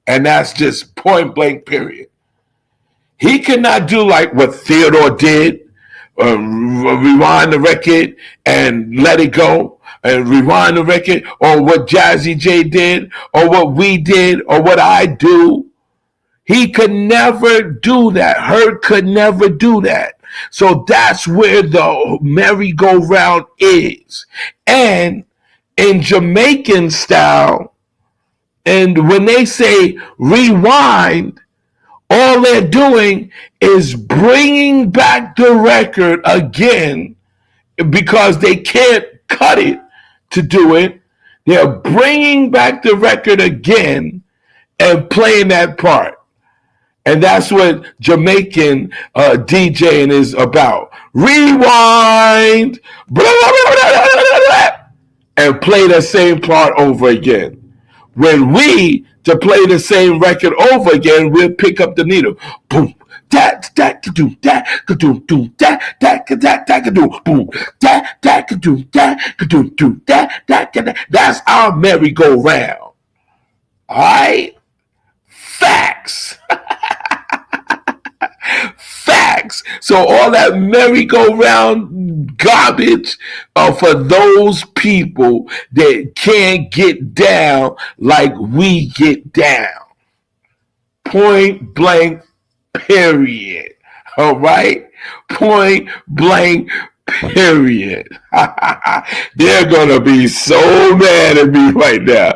And that's just point blank, period. He cannot do like what Theodore did, rewind the record and let it go, and rewind the record, or what Jazzy J did, or what we did, or what I do. He could never do that. Herc could never do that. So that's where the merry-go-round is. And in Jamaican style, and when they say rewind, all they're doing is bringing back the record again because they can't cut it to do it. They're bringing back the record again and playing that part. And that's what Jamaican DJing is about. Rewind, blah, blah, blah, and play the same part over again. When we, to play the same record over again, we'll pick up the needle. Boom. That do that do do that do boom that do that. That's our merry-go-round. All right, facts. Facts. So all that merry-go-round garbage for those people that can't get down like we get down. Point blank, period. All right? Point blank, period. They're gonna be so mad at me right now.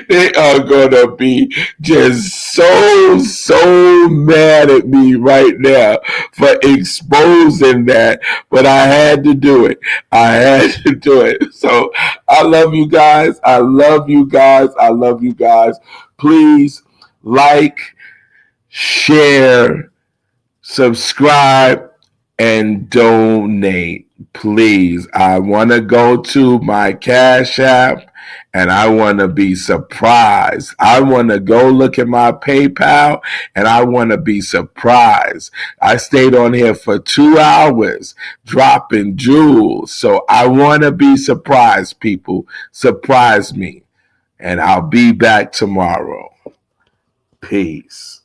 they are gonna be just so mad at me right now for exposing that. But I had to do it. I had to do it. So I love you guys. I love you guys. I love you guys. Please like, share, subscribe, and donate. Please. I want to go to my Cash App and I want to be surprised. I want to go look at my PayPal and I want to be surprised. I stayed on here for 2 hours dropping jewels. So I want to be surprised, people. Surprise me. And I'll be back tomorrow. Peace.